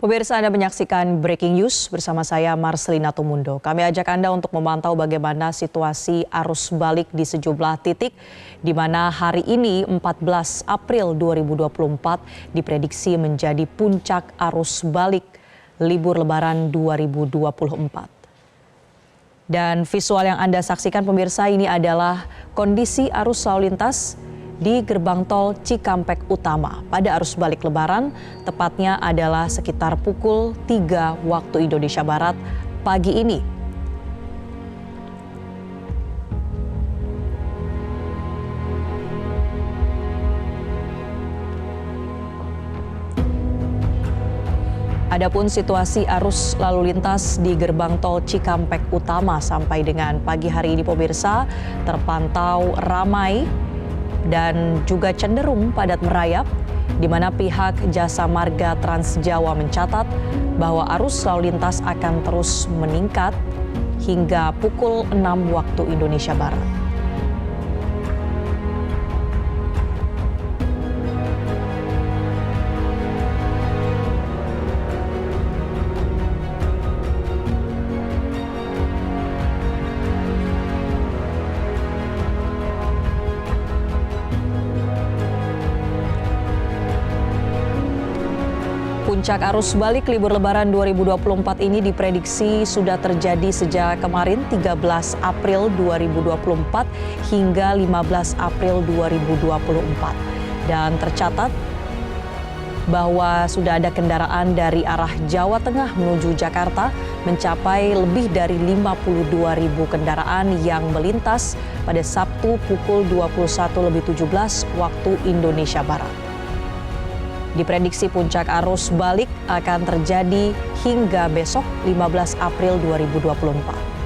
Pemirsa, Anda menyaksikan Breaking News bersama saya Marcelina Tumundo. Kami ajak Anda untuk memantau bagaimana situasi arus balik di sejumlah titik di mana hari ini 14 April 2024 diprediksi menjadi puncak arus balik libur Lebaran 2024. Dan visual yang Anda saksikan pemirsa, ini adalah kondisi arus lalu lintas di gerbang tol Cikampek Utama pada arus balik Lebaran, tepatnya adalah sekitar pukul 3 waktu Indonesia Barat pagi ini. Adapun situasi arus lalu lintas di gerbang tol Cikampek Utama sampai dengan pagi hari ini pemirsa terpantau ramai dan juga cenderung padat merayap, di mana pihak Jasa Marga Trans Jawa mencatat bahwa arus lalu lintas akan terus meningkat hingga pukul 6 waktu Indonesia Barat. Puncak arus balik libur Lebaran 2024 ini diprediksi sudah terjadi sejak kemarin 13 April 2024 hingga 15 April 2024. Dan tercatat bahwa sudah ada kendaraan dari arah Jawa Tengah menuju Jakarta mencapai lebih dari 52.000 kendaraan yang melintas pada Sabtu pukul 21.17 waktu Indonesia Barat. Diprediksi puncak arus balik akan terjadi hingga besok 15 April 2024.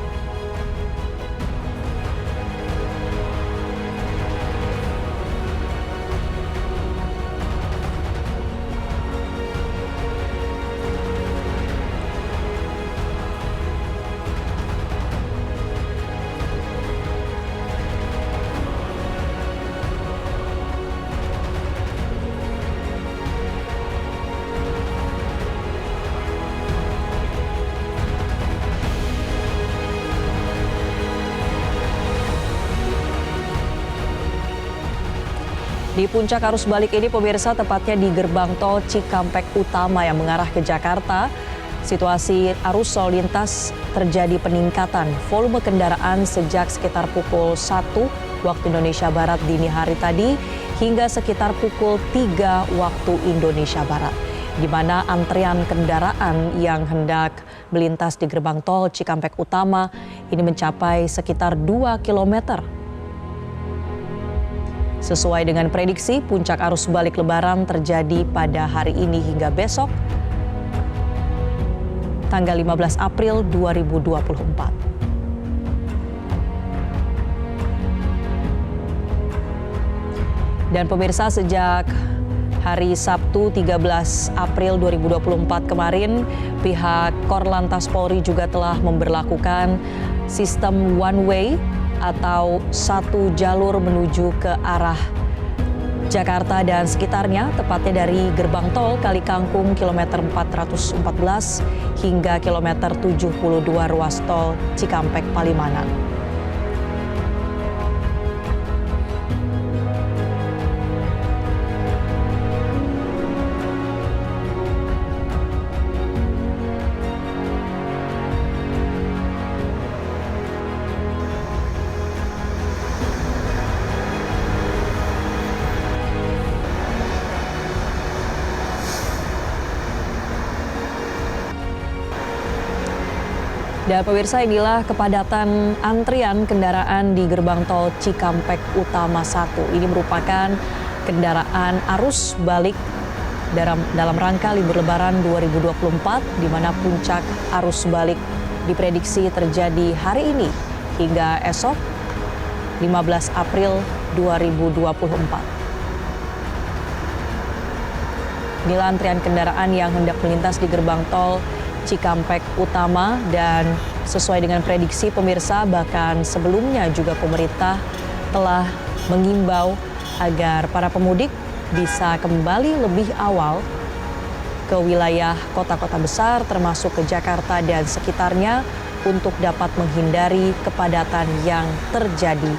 Di puncak arus balik ini pemirsa, tepatnya di gerbang tol Cikampek Utama yang mengarah ke Jakarta, situasi arus lalu lintas terjadi peningkatan volume kendaraan sejak sekitar pukul 1 waktu Indonesia Barat dini hari tadi hingga sekitar pukul 3 waktu Indonesia Barat, di mana antrean kendaraan yang hendak melintas di gerbang tol Cikampek Utama ini mencapai sekitar 2 kilometer. Sesuai dengan prediksi, puncak arus balik Lebaran terjadi pada hari ini hingga besok, tanggal 15 April 2024. Dan pemirsa, sejak hari Sabtu 13 April 2024 kemarin, pihak Korlantas Polri juga telah memberlakukan sistem one way atau satu jalur menuju ke arah Jakarta dan sekitarnya, tepatnya dari gerbang tol Kalikangkung kilometer 414 hingga kilometer 72 ruas tol Cikampek Palimanan. Dan pemirsa, inilah kepadatan antrian kendaraan di gerbang tol Cikampek Utama 1. Ini merupakan kendaraan arus balik dalam rangka libur Lebaran 2024, di mana puncak arus balik diprediksi terjadi hari ini hingga esok 15 April 2024. Inilah antrian kendaraan yang hendak melintas di gerbang tol Cikampek Utama, dan sesuai dengan prediksi pemirsa, bahkan sebelumnya juga pemerintah telah mengimbau agar para pemudik bisa kembali lebih awal ke wilayah kota-kota besar termasuk ke Jakarta dan sekitarnya untuk dapat menghindari kepadatan yang terjadi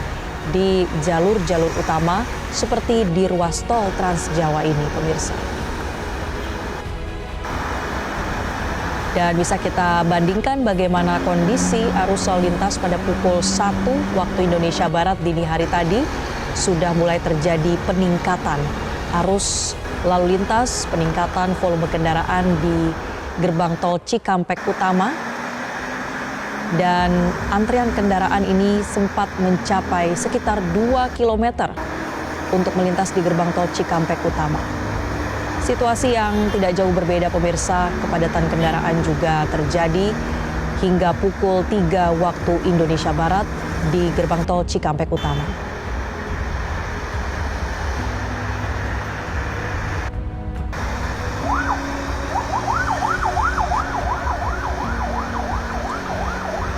di jalur-jalur utama seperti di ruas tol Trans Jawa ini, pemirsa. Dan bisa kita bandingkan bagaimana kondisi arus lalu lintas pada pukul 1 waktu Indonesia Barat dini hari tadi. Sudah mulai terjadi peningkatan arus lalu lintas, peningkatan volume kendaraan di gerbang tol Cikampek Utama. Dan antrian kendaraan ini sempat mencapai sekitar 2 km untuk melintas di gerbang tol Cikampek Utama. Situasi yang tidak jauh berbeda, pemirsa, kepadatan kendaraan juga terjadi hingga pukul 3 waktu Indonesia Barat di gerbang tol Cikampek Utama.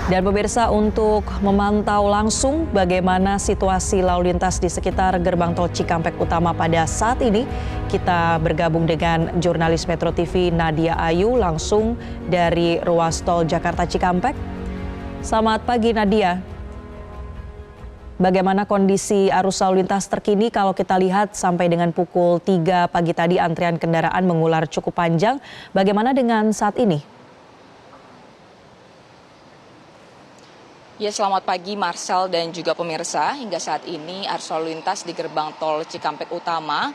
Dan pemirsa, untuk memantau langsung bagaimana situasi lalu lintas di sekitar gerbang tol Cikampek Utama pada saat ini, kita bergabung dengan jurnalis Metro TV Nadia Ayu langsung dari ruas tol Jakarta Cikampek. Selamat pagi Nadia. Bagaimana kondisi arus lalu lintas terkini kalau kita lihat sampai dengan pukul 3 pagi tadi antrian kendaraan mengular cukup panjang. Bagaimana dengan saat ini? Ya, selamat pagi Marcel dan juga pemirsa. Hingga saat ini arus lalu lintas di gerbang tol Cikampek Utama,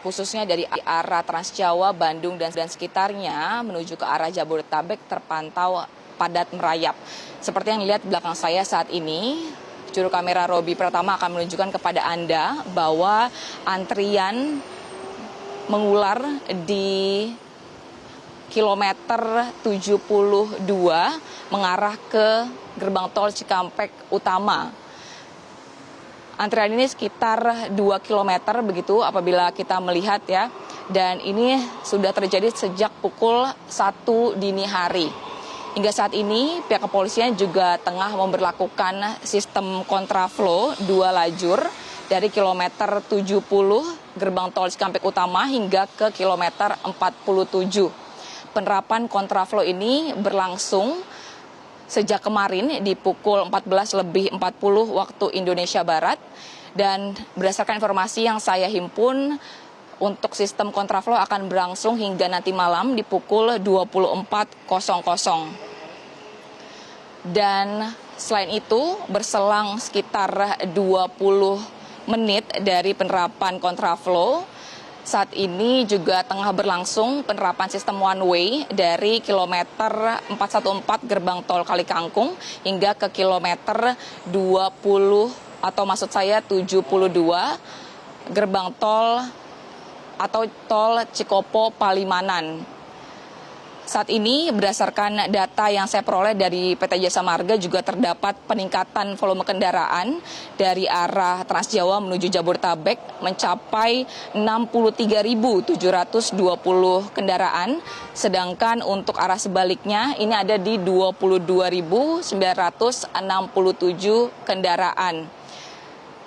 khususnya dari arah Trans Jawa, Bandung dan sekitarnya menuju ke arah Jabodetabek terpantau padat merayap. Seperti yang dilihat di belakang saya saat ini, juru kamera Robi Pratama akan menunjukkan kepada Anda bahwa antrian mengular di kilometer 72 mengarah ke gerbang tol Cikampek Utama. Antrian ini sekitar 2 km begitu apabila kita melihat ya. Dan ini sudah terjadi sejak pukul 1 dini hari. Hingga saat ini pihak kepolisian juga tengah memberlakukan sistem kontraflow 2 lajur dari kilometer 70 gerbang tol Cikampek Utama hingga ke kilometer 47. Penerapan kontraflow ini berlangsung sejak kemarin di pukul 14.40 waktu Indonesia Barat. Dan berdasarkan informasi yang saya himpun, untuk sistem kontraflow akan berlangsung hingga nanti malam di pukul 24.00. Dan selain itu, berselang sekitar 20 menit dari penerapan kontraflow, saat ini juga tengah berlangsung penerapan sistem one way dari kilometer 414 gerbang tol Kalikangkung hingga ke kilometer 20 atau maksud saya 72 gerbang tol atau tol Cikopo Palimanan. Saat ini berdasarkan data yang saya peroleh dari PT Jasa Marga juga terdapat peningkatan volume kendaraan dari arah Trans Jawa menuju Jabodetabek mencapai 63.720 kendaraan, sedangkan untuk arah sebaliknya ini ada di 22.967 kendaraan.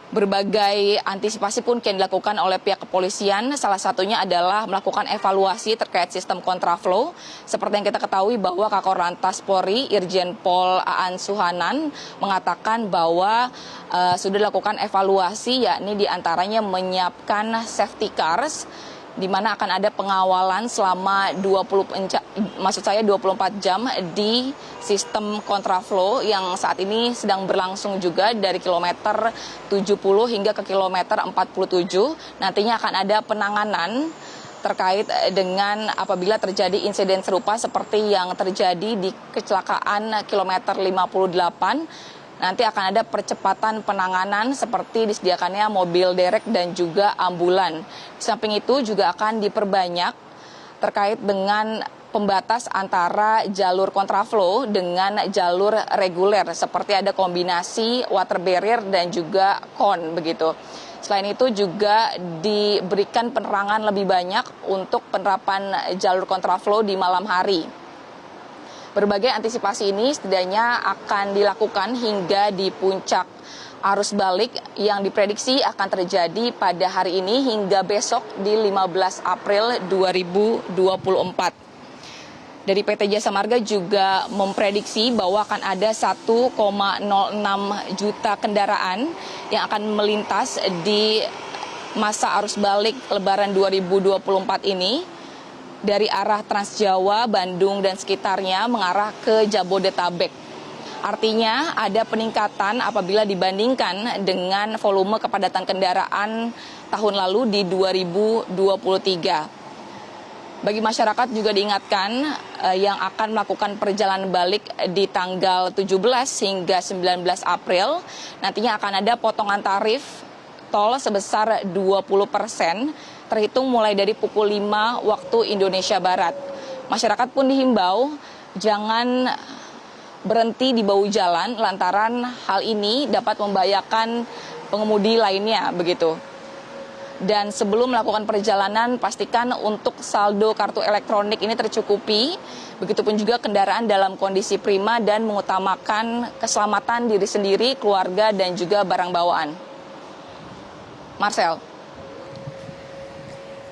Berbagai antisipasi pun yang dilakukan oleh pihak kepolisian, salah satunya adalah melakukan evaluasi terkait sistem kontraflow. Seperti yang kita ketahui bahwa Kakor Lantas Polri Irjen Pol Aan Suhanan mengatakan bahwa sudah dilakukan evaluasi, yakni diantaranya menyiapkan safety cars, di mana akan ada pengawalan selama 24 jam di sistem kontraflow yang saat ini sedang berlangsung juga dari kilometer 70 hingga ke kilometer 47. Nantinya akan ada penanganan terkait dengan apabila terjadi insiden serupa seperti yang terjadi di kecelakaan kilometer 58. Nanti akan ada percepatan penanganan seperti disediakannya mobil derek dan juga ambulan. Di samping itu juga akan diperbanyak terkait dengan pembatas antara jalur kontraflow dengan jalur reguler, seperti ada kombinasi water barrier dan juga kon begitu. Selain itu juga diberikan penerangan lebih banyak untuk penerapan jalur kontraflow di malam hari. Berbagai antisipasi ini setidaknya akan dilakukan hingga di puncak arus balik yang diprediksi akan terjadi pada hari ini hingga besok di 15 April 2024. Dari PT Jasa Marga juga memprediksi bahwa akan ada 1,06 juta kendaraan yang akan melintas di masa arus balik Lebaran 2024 ini dari arah Trans Jawa, Bandung, dan sekitarnya mengarah ke Jabodetabek. Artinya ada peningkatan apabila dibandingkan dengan volume kepadatan kendaraan tahun lalu di 2023. Bagi masyarakat juga diingatkan yang akan melakukan perjalanan balik di tanggal 17 hingga 19 April, nantinya akan ada potongan tarif tol sebesar 20% terhitung mulai dari pukul 5 waktu Indonesia Barat. Masyarakat pun dihimbau jangan berhenti di bahu jalan lantaran hal ini dapat membahayakan pengemudi lainnya begitu. Dan sebelum melakukan perjalanan, pastikan untuk saldo kartu elektronik ini tercukupi. Begitupun juga kendaraan dalam kondisi prima dan mengutamakan keselamatan diri sendiri, keluarga, dan juga barang bawaan. Marcel.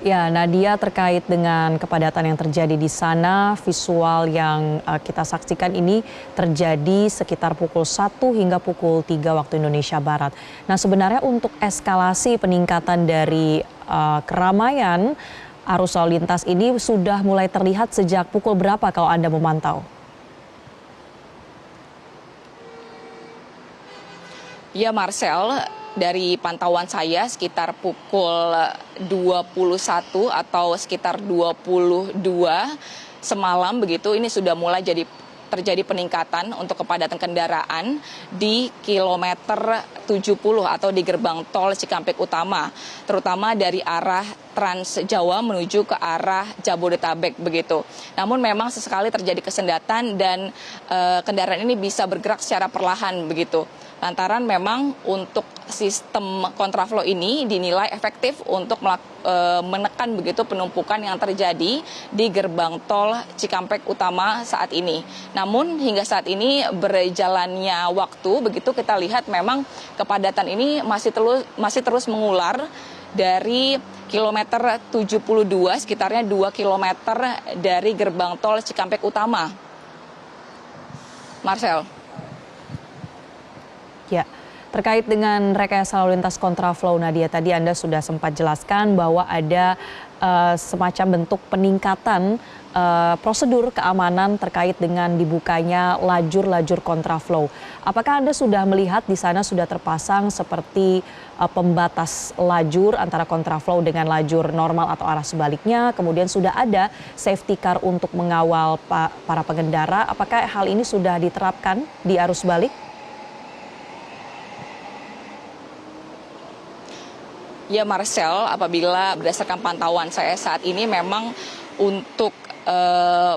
Ya, Nadia, terkait dengan kepadatan yang terjadi di sana, visual yang kita saksikan ini terjadi sekitar pukul 1 hingga pukul 3 waktu Indonesia Barat. Nah, sebenarnya untuk eskalasi peningkatan dari keramaian arus lalu lintas ini sudah mulai terlihat sejak pukul berapa kalau Anda memantau? Ya, Marcel, dari pantauan saya sekitar pukul 21 atau sekitar 22 semalam begitu, ini sudah mulai terjadi peningkatan untuk kepadatan kendaraan di kilometer 70 atau di gerbang tol Cikampek Utama, terutama dari arah Trans Jawa menuju ke arah Jabodetabek begitu. Namun memang sesekali terjadi kesendatan dan kendaraan ini bisa bergerak secara perlahan begitu. Lantaran memang untuk sistem kontraflow ini dinilai efektif untuk menekan begitu penumpukan yang terjadi di gerbang tol Cikampek Utama saat ini. Namun hingga saat ini berjalannya waktu begitu kita lihat memang kepadatan ini masih terus mengular dari kilometer 72 sekitarnya 2 kilometer dari gerbang tol Cikampek Utama. Marcel. Ya, terkait dengan rekayasa lalu lintas kontraflow, Nadia, tadi Anda sudah sempat jelaskan bahwa ada semacam bentuk peningkatan prosedur keamanan terkait dengan dibukanya lajur-lajur kontraflow. Apakah Anda sudah melihat di sana sudah terpasang seperti pembatas lajur antara kontraflow dengan lajur normal atau arah sebaliknya, kemudian sudah ada safety car untuk mengawal para pengendara? Apakah hal ini sudah diterapkan di arus balik? Ya, Marcel, apabila berdasarkan pantauan saya saat ini memang untuk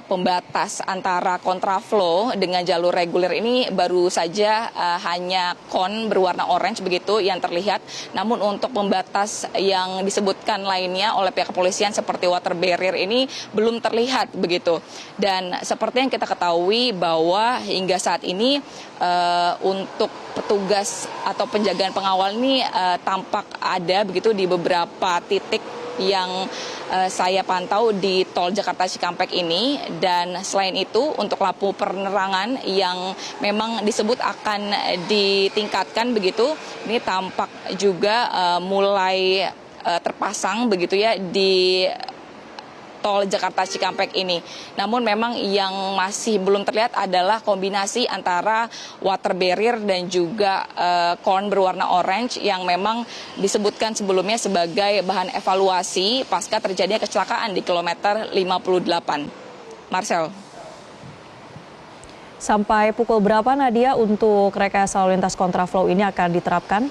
pembatas antara kontraflow dengan jalur reguler ini baru saja hanya kon berwarna orange begitu yang terlihat. Namun untuk pembatas yang disebutkan lainnya oleh pihak kepolisian seperti water barrier ini belum terlihat begitu. Dan seperti yang kita ketahui bahwa hingga saat ini untuk petugas atau penjagaan pengawal ini tampak ada begitu di beberapa titik yang saya pantau di tol Jakarta Cikampek ini. Dan selain itu untuk lampu penerangan yang memang disebut akan ditingkatkan begitu, ini tampak juga mulai terpasang begitu ya di tol Jakarta Cikampek ini. Namun memang yang masih belum terlihat adalah kombinasi antara water barrier dan juga kon berwarna orange yang memang disebutkan sebelumnya sebagai bahan evaluasi pasca terjadinya kecelakaan di kilometer 58. Marcel. Sampai pukul berapa, Nadia, untuk rekayasa lalu lintas kontraflow ini akan diterapkan?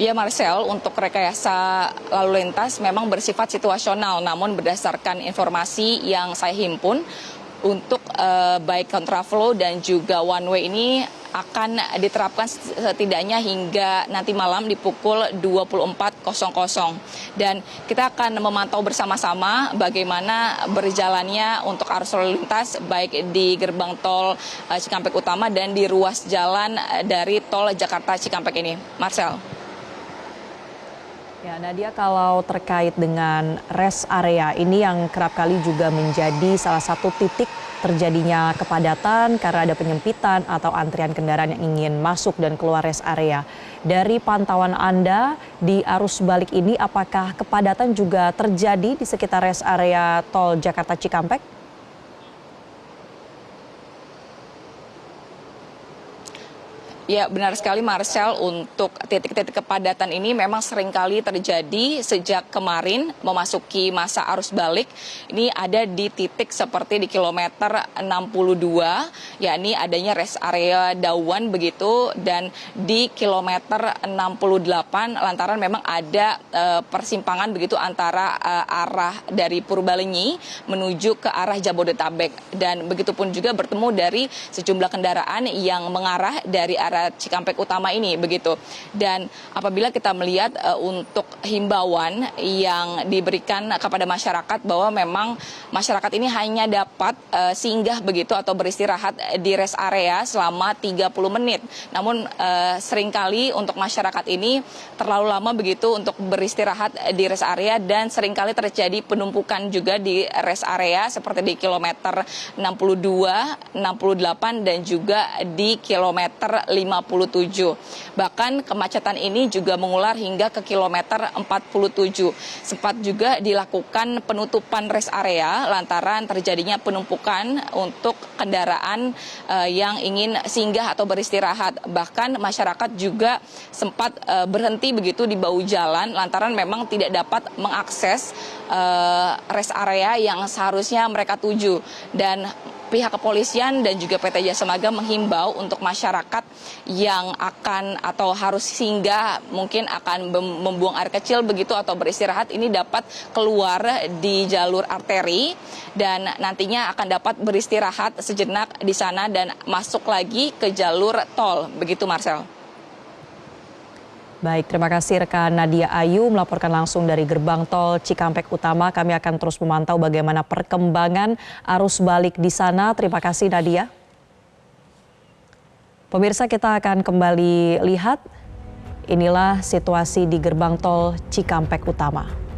Ya, Marcel, untuk rekayasa lalu lintas memang bersifat situasional, namun berdasarkan informasi yang saya himpun untuk baik kontraflow dan juga one way ini akan diterapkan setidaknya hingga nanti malam di pukul 24.00. Dan kita akan memantau bersama-sama bagaimana berjalannya untuk arus lalu lintas baik di gerbang tol Cikampek Utama dan di ruas jalan dari tol Jakarta Cikampek ini. Marcel. Ya, Nadia, kalau terkait dengan rest area ini yang kerap kali juga menjadi salah satu titik terjadinya kepadatan karena ada penyempitan atau antrian kendaraan yang ingin masuk dan keluar rest area. Dari pantauan Anda di arus balik ini, apakah kepadatan juga terjadi di sekitar rest area tol Jakarta Cikampek? Ya, benar sekali Marcel, untuk titik-titik kepadatan ini memang seringkali terjadi sejak kemarin memasuki masa arus balik. Ini ada di titik seperti di kilometer 62, yakni adanya rest area Dawan begitu, dan di kilometer 68 lantaran memang ada persimpangan begitu antara arah dari Purbalenyi menuju ke arah Jabodetabek, dan begitu pun juga bertemu dari sejumlah kendaraan yang mengarah dari arah Cikampek Utama ini begitu. Dan apabila kita melihat untuk himbauan yang diberikan kepada masyarakat bahwa memang masyarakat ini hanya dapat singgah begitu atau beristirahat di rest area selama 30 menit. Namun seringkali untuk masyarakat ini terlalu lama begitu untuk beristirahat di rest area, dan seringkali terjadi penumpukan juga di rest area seperti di kilometer 62, 68 dan juga di kilometer 57. Bahkan kemacetan ini juga mengular hingga ke kilometer 47. Sempat juga dilakukan penutupan rest area lantaran terjadinya penumpukan untuk kendaraan yang ingin singgah atau beristirahat. Bahkan masyarakat juga sempat berhenti begitu di bahu jalan lantaran memang tidak dapat mengakses rest area yang seharusnya mereka tuju. Dan pihak kepolisian dan juga PT Jasa Marga menghimbau untuk masyarakat yang akan atau harus singgah, mungkin akan membuang air kecil begitu atau beristirahat, ini dapat keluar di jalur arteri dan nantinya akan dapat beristirahat sejenak di sana dan masuk lagi ke jalur tol. Begitu Marcel. Baik, terima kasih rekan Nadia Ayu melaporkan langsung dari gerbang tol Cikampek Utama. Kami akan terus memantau bagaimana perkembangan arus balik di sana. Terima kasih Nadia. Pemirsa, kita akan kembali lihat. Inilah situasi di gerbang tol Cikampek Utama.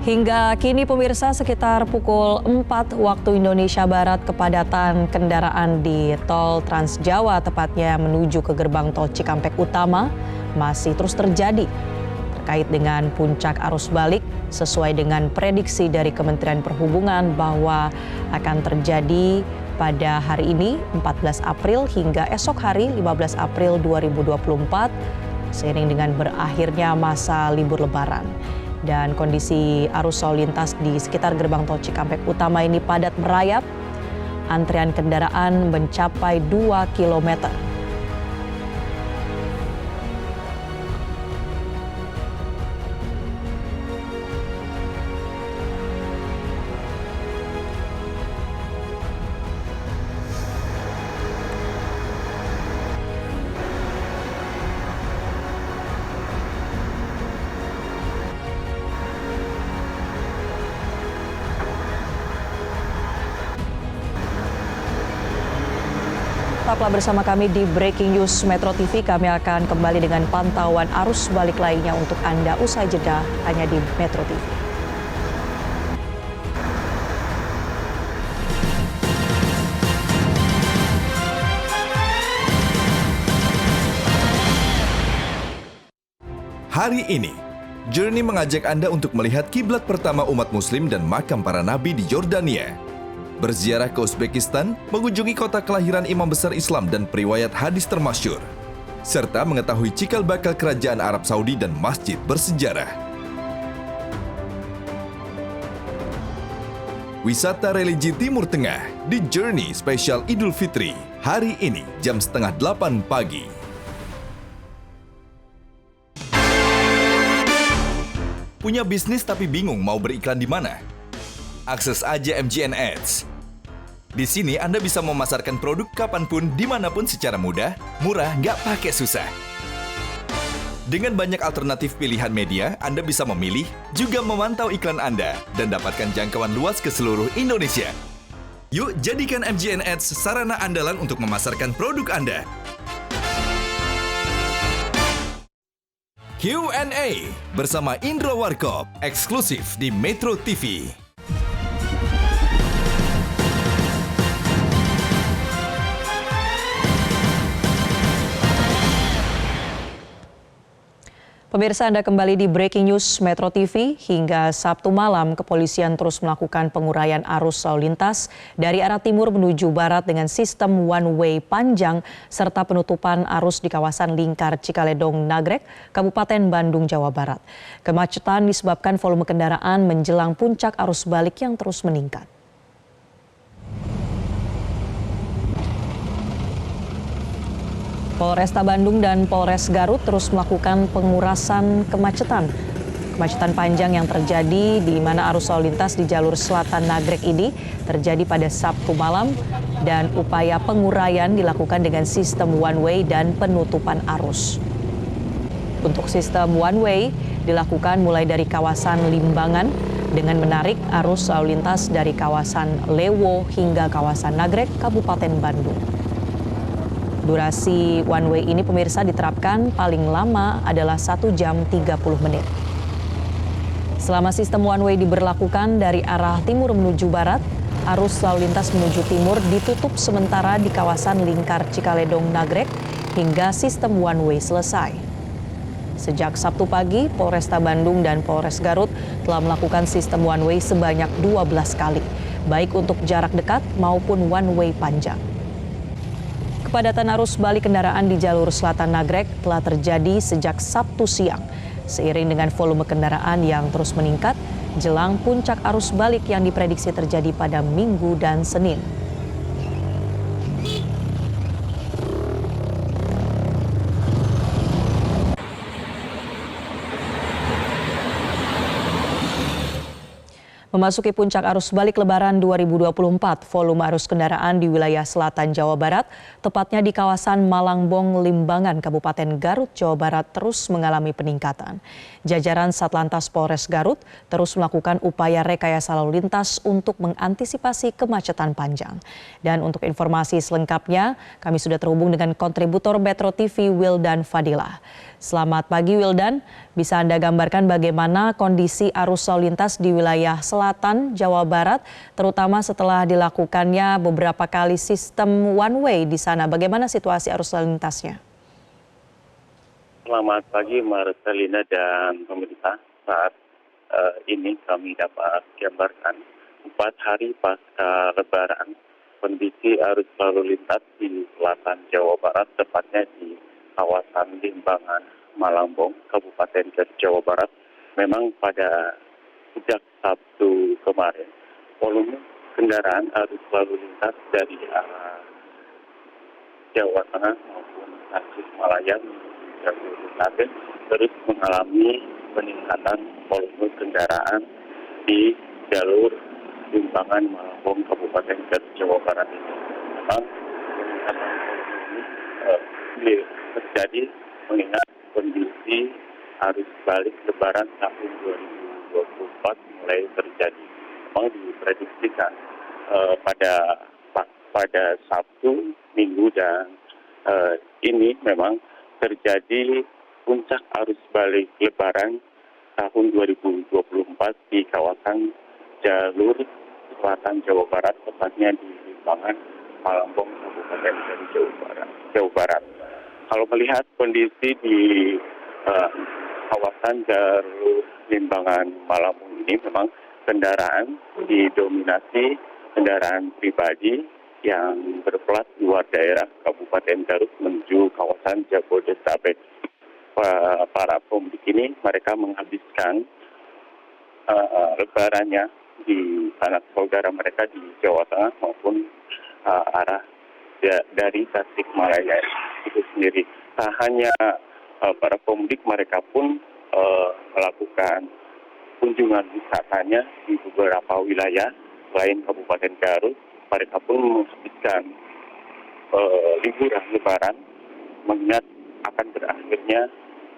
Hingga kini pemirsa, sekitar pukul 4 waktu Indonesia Barat, kepadatan kendaraan di tol Trans Jawa tepatnya menuju ke gerbang tol Cikampek Utama masih terus terjadi. Terkait dengan puncak arus balik, sesuai dengan prediksi dari Kementerian Perhubungan bahwa akan terjadi pada hari ini 14 April hingga esok hari 15 April 2024 seiring dengan berakhirnya masa libur Lebaran. Dan kondisi arus lalu lintas di sekitar gerbang tol Cikampek Utama ini padat merayap. Antrian kendaraan mencapai 2 kilometer. Tetaplah bersama kami di Breaking News Metro TV. Kami akan kembali dengan pantauan arus balik lainnya untuk Anda usai jeda hanya di Metro TV. Hari ini, Journey mengajak Anda untuk melihat kiblat pertama umat Muslim dan makam para nabi di Yordania. Berziarah ke Uzbekistan, mengunjungi kota kelahiran imam besar Islam dan periwayat hadis termasyur, serta mengetahui cikal bakal kerajaan Arab Saudi dan masjid bersejarah. Wisata religi Timur Tengah di Journey Spesial Idul Fitri, hari ini jam 7:30 pagi. Punya bisnis tapi bingung mau beriklan di mana? Akses aja MGN Ads. Di sini Anda bisa memasarkan produk kapanpun, dimanapun secara mudah, murah, nggak pakai susah. Dengan banyak alternatif pilihan media, Anda bisa memilih, juga memantau iklan Anda, dan dapatkan jangkauan luas ke seluruh Indonesia. Yuk, jadikan MGN Ads sarana andalan untuk memasarkan produk Anda. Q&A bersama Indro Warkop, eksklusif di Metro TV. Pemirsa, Anda kembali di Breaking News Metro TV. Hingga Sabtu malam, kepolisian terus melakukan penguraian arus lalu lintas dari arah timur menuju barat dengan sistem one-way panjang serta penutupan arus di kawasan Lingkar Cikaledong Nagrek, Kabupaten Bandung, Jawa Barat. Kemacetan disebabkan volume kendaraan menjelang puncak arus balik yang terus meningkat. Polresta Bandung dan Polres Garut terus melakukan pengurasan kemacetan. Kemacetan panjang yang terjadi di mana arus lalu lintas di jalur selatan Nagrek ini terjadi pada Sabtu malam dan upaya penguraian dilakukan dengan sistem one way dan penutupan arus. Untuk sistem one way dilakukan mulai dari kawasan Limbangan dengan menarik arus lalu lintas dari kawasan Lewo hingga kawasan Nagrek, Kabupaten Bandung. Durasi one way ini pemirsa diterapkan paling lama adalah 1 jam 30 menit. Selama sistem one way diberlakukan dari arah timur menuju barat, arus lalu lintas menuju timur ditutup sementara di kawasan Lingkar Cikaledong Nagrek hingga sistem one way selesai. Sejak Sabtu pagi, Polresta Bandung dan Polres Garut telah melakukan sistem one way sebanyak 12 kali, baik untuk jarak dekat maupun one way panjang. Kepadatan arus balik kendaraan di jalur selatan Nagrek telah terjadi sejak Sabtu siang, seiring dengan volume kendaraan yang terus meningkat jelang puncak arus balik yang diprediksi terjadi pada Minggu dan Senin. Memasuki puncak arus balik Lebaran 2024, volume arus kendaraan di wilayah selatan Jawa Barat, tepatnya di kawasan Malangbong, Limbangan, Kabupaten Garut, Jawa Barat terus mengalami peningkatan. Jajaran Satlantas Polres Garut terus melakukan upaya rekayasa lalu lintas untuk mengantisipasi kemacetan panjang. Dan untuk informasi selengkapnya, kami sudah terhubung dengan kontributor Metro TV Wildan Fadilah. Selamat pagi Wildan, bisa Anda gambarkan bagaimana kondisi arus lalu lintas di wilayah selatan Jawa Barat, terutama setelah dilakukannya beberapa kali sistem one way di sana. Bagaimana situasi arus lalu lintasnya? Selamat pagi Marcelina dan pemirsa. Saat ini kami dapat gambarkan 4 hari pasca Lebaran, kondisi arus lalu lintas di selatan Jawa Barat, tepatnya di kawasan Limbangan, Malangbong, Kabupaten Garut, Jawa Barat, memang pada sejak Sabtu kemarin, volume kendaraan arus lalu lintas dari arah Jawa Tengah maupun Tasikmalaya menuju Jabodetabek terus mengalami peningkatan volume kendaraan di jalur Limbangan, Malangbong, Kabupaten Garut, Jawa Barat ini. Memang peningkatan volume ini terjadi mengingat kondisi arus balik Lebaran tahun 2024 mulai terjadi. Memang diprediksikan pada Sabtu, Minggu dan ini memang terjadi puncak arus balik Lebaran tahun 2024 di kawasan jalur selatan Jawa Barat, tepatnya di Limbangan, Malangbong, Kabupaten Garut, Jawa Barat. Kalau melihat kondisi di kawasan jalur Limbangan Malangbong ini, memang kendaraan didominasi kendaraan pribadi yang berplat luar daerah Kabupaten Garut menuju kawasan Jabodetabek. Para pemudik ini mereka menghabiskan lebarannya di sanak saudara mereka di Jawa Tengah maupun arah dari Tasikmalaya itu sendiri. Tak hanya para pemudik, mereka pun melakukan kunjungan wisatanya di beberapa wilayah selain Kabupaten Garut. Mereka pun menghabiskan liburan Lebaran, mengingat akan berakhirnya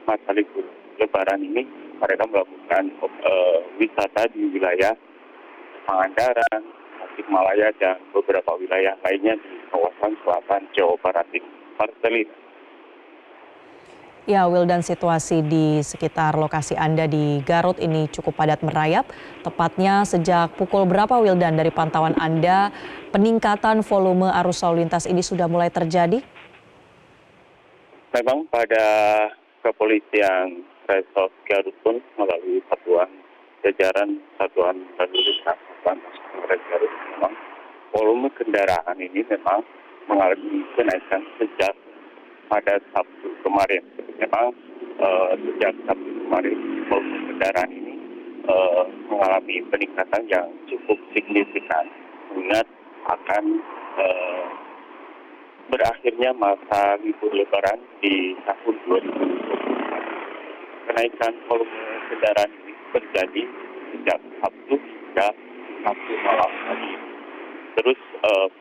masa libur Lebaran ini. Mereka melakukan wisata di wilayah Pangandaran, Tasikmalaya, dan beberapa wilayah lainnya di kawasan selatan Jawa Barat ini. Marcelina. Ya, Wildan, situasi di sekitar lokasi Anda di Garut ini cukup padat merayap. Tepatnya sejak pukul berapa, Wildan, dari pantauan Anda peningkatan volume arus lalu lintas ini sudah mulai terjadi? Memang pada kepolisian Resort Garut pun melalui jajaran satuan lalu lintas Polres Garut, memang volume kendaraan ini memang mengalami kenaikan sejak pada Sabtu kemarin. Memang sejak Sabtu kemarin volume kendaraan ini mengalami peningkatan yang cukup signifikan, mengingat akan berakhirnya masa libur Lebaran di tahun 2024. Kenaikan volume kendaraan ini terjadi sejak Sabtu hingga Sabtu malam tadi. Terus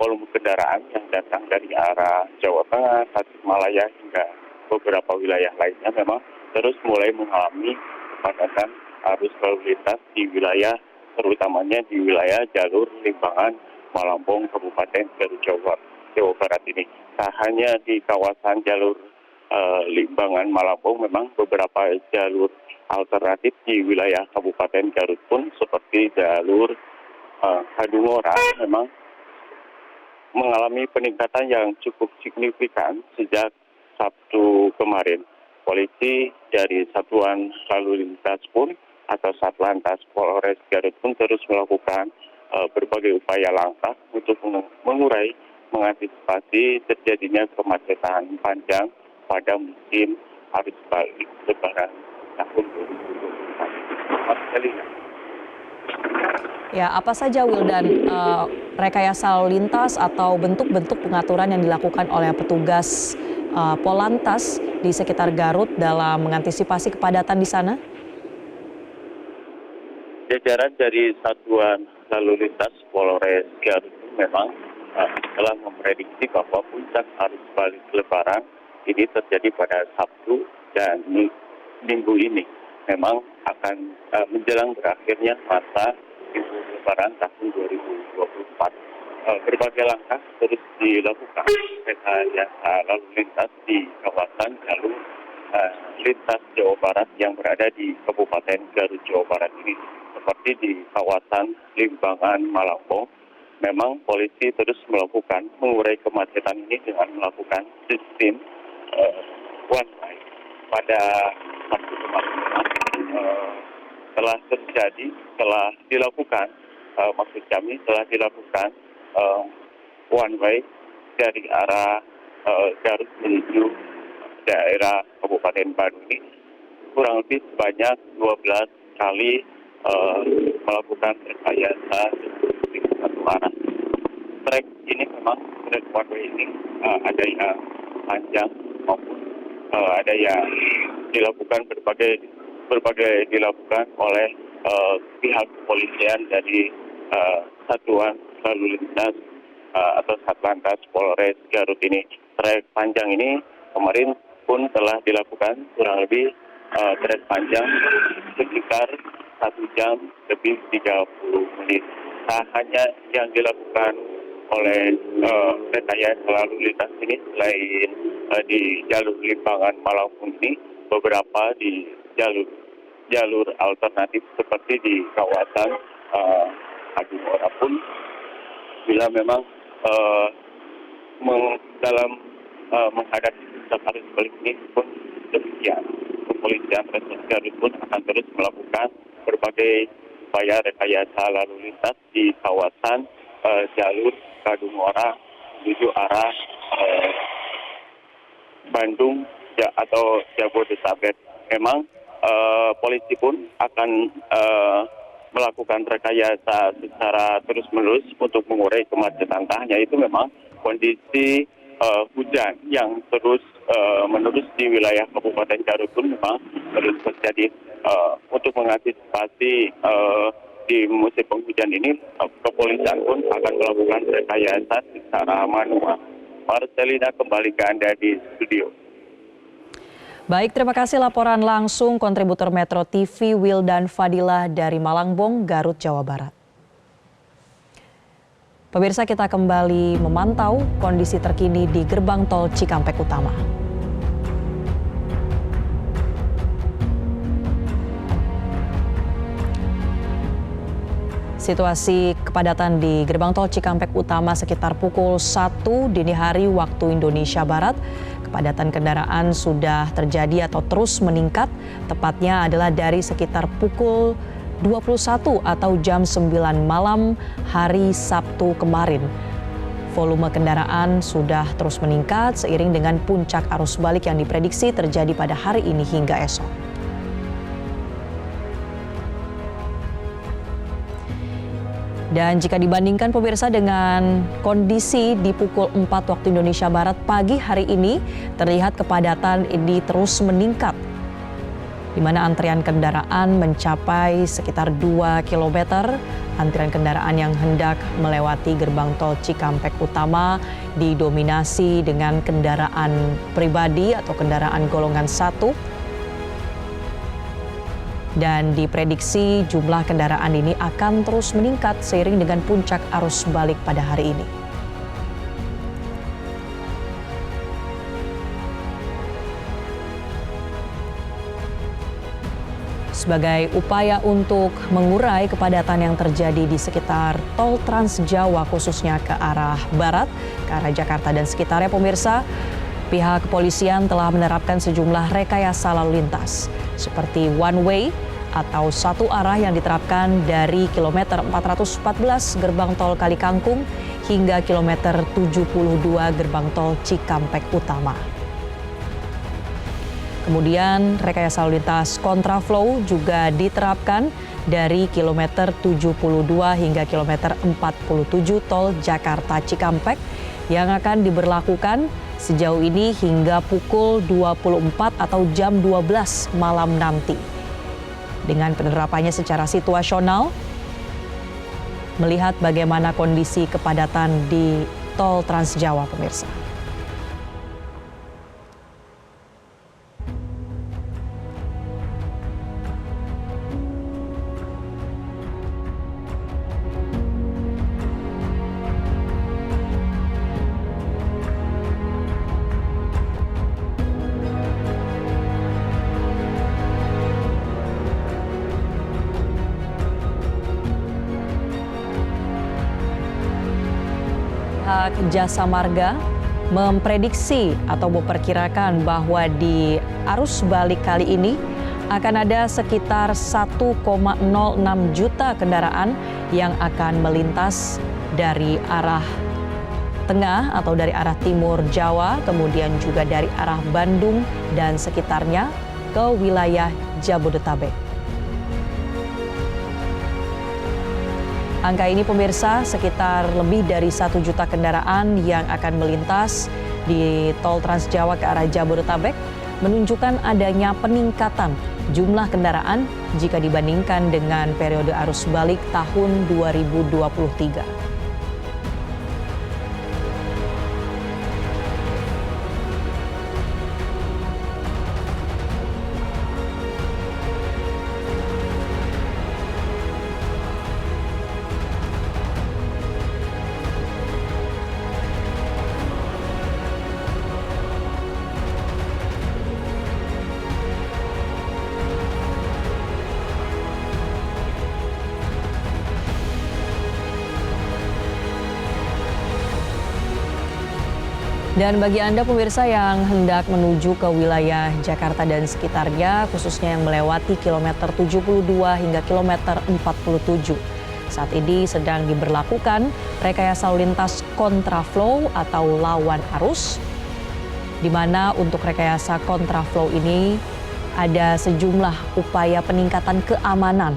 volume kendaraan yang datang dari arah Jawa Tengah, Tasikmalaya hingga beberapa wilayah lainnya memang terus mulai mengalami kepadatan arus lalu lintas di wilayah, terutamanya di wilayah jalur Limbangan, Malambong, Kabupaten Garut, Jawa Barat ini. Tak hanya di kawasan jalur Limbangan, Malambong, memang beberapa jalur alternatif di wilayah Kabupaten Garut pun seperti jalur Kadungora memang mengalami peningkatan yang cukup signifikan sejak Sabtu kemarin. Polisi dari Satuan Lalu Lintas pun atau Satlantas Polres Garut pun terus melakukan berbagai upaya langkah untuk mengantisipasi terjadinya kemacetan panjang pada musim arus balik Lebaran tahun 2024. Ya, apa saja, Wildan, rekayasa lalu lintas atau bentuk-bentuk pengaturan yang dilakukan oleh petugas Polantas di sekitar Garut dalam mengantisipasi kepadatan di sana? Jajaran dari Satuan Lalu Lintas Polres Garut memang telah memprediksi bahwa puncak arus balik Lebaran ini terjadi pada Sabtu dan Minggu ini. Memang akan menjelang berakhirnya masa libur Lebaran tahun 2024. Berbagai langkah terus dilakukan rekayasa lalu lintas di kawasan jalur lintas Jawa Barat yang berada di Kabupaten Garut, Jawa Barat ini. Seperti di kawasan Limbangan, Malambong, memang polisi terus mengurai kemacetan ini dengan melakukan sistem one way. Pada Sabtu kemarin telah dilakukan one way dari arah Garut menuju daerah Kabupaten Bandung ini kurang lebih sebanyak 12 kali melakukan rekayasa di satu arah. Trek ini memang trek one way ini ada yang panjang maupun ada yang dilakukan berbagai dilakukan oleh pihak kepolisian dari Satuan Lalu Lintas atau Satlantas Polres Garut ini. Trek panjang ini kemarin pun telah dilakukan kurang lebih trek panjang sekitar 1 jam lebih 30 menit. Tak hanya yang dilakukan oleh rekayasa lalu lintas ini, selain di jalur Limbangan Malambong ini, beberapa di jalur alternatif seperti di kawasan Kadungora pun bila memang dalam menghadapi arus balik ini pun demikian. Kepolisian Resort Garut pun akan terus melakukan berbagai upaya rekayasa lalu lintas di kawasan jalur Kadungora menuju arah Bandung atau Jabodetabek. Memang polisi pun akan melakukan rekayasa secara terus-menerus untuk mengurai kemacetan. Tak hanya itu, memang kondisi hujan yang terus menerus di wilayah Kabupaten Garut pun memang terus terjadi. untuk mengantisipasi di musim penghujan ini, kepolisian pun akan melakukan rekayasa secara manual. Marcelina, kembali ke Anda di studio. Baik, terima kasih laporan langsung kontributor Metro TV Wildan Fadilah dari Malangbong, Garut, Jawa Barat. Pemirsa, kita kembali memantau kondisi terkini di gerbang tol Cikampek Utama. Situasi kepadatan di gerbang tol Cikampek Utama sekitar pukul 1 dini hari waktu Indonesia Barat. Kepadatan kendaraan sudah terjadi atau terus meningkat, tepatnya adalah dari sekitar pukul 21 atau jam 9 malam hari Sabtu kemarin. Volume kendaraan sudah terus meningkat seiring dengan puncak arus balik yang diprediksi terjadi pada hari ini hingga esok. Dan jika dibandingkan pemirsa dengan kondisi di pukul 4 waktu Indonesia Barat pagi hari ini, terlihat kepadatan ini terus meningkat, di mana antrian kendaraan mencapai sekitar 2 km. Antrian kendaraan yang hendak melewati gerbang tol Cikampek Utama didominasi dengan kendaraan pribadi atau kendaraan golongan 1. Dan diprediksi jumlah kendaraan ini akan terus meningkat seiring dengan puncak arus balik pada hari ini. Sebagai upaya untuk mengurai kepadatan yang terjadi di sekitar tol Trans Jawa khususnya ke arah barat, ke arah Jakarta dan sekitarnya pemirsa, pihak kepolisian telah menerapkan sejumlah rekayasa lalu lintas seperti one way atau satu arah yang diterapkan dari kilometer 414 gerbang tol Kali Kangkung hingga kilometer 72 gerbang tol Cikampek Utama. Kemudian rekayasa lalu lintas kontraflow juga diterapkan dari kilometer 72 hingga kilometer 47 tol Jakarta Cikampek yang akan diberlakukan sejauh ini hingga pukul 24 atau jam 12 malam nanti. Dengan penerapannya secara situasional, melihat bagaimana kondisi kepadatan di tol Trans Jawa, pemirsa. Pihak Jasa Marga memprediksi atau memperkirakan bahwa di arus balik kali ini akan ada sekitar 1,06 juta kendaraan yang akan melintas dari arah tengah atau dari arah timur Jawa, kemudian juga dari arah Bandung dan sekitarnya ke wilayah Jabodetabek. Angka ini pemirsa sekitar lebih dari 1 juta kendaraan yang akan melintas di tol Trans Jawa ke arah Jabodetabek menunjukkan adanya peningkatan jumlah kendaraan jika dibandingkan dengan periode arus balik tahun 2023. Dan bagi Anda pemirsa yang hendak menuju ke wilayah Jakarta dan sekitarnya, khususnya yang melewati kilometer 72 hingga kilometer 47. Saat ini sedang diberlakukan rekayasa lalu lintas kontraflow atau lawan arus, di mana untuk rekayasa kontraflow ini ada sejumlah upaya peningkatan keamanan,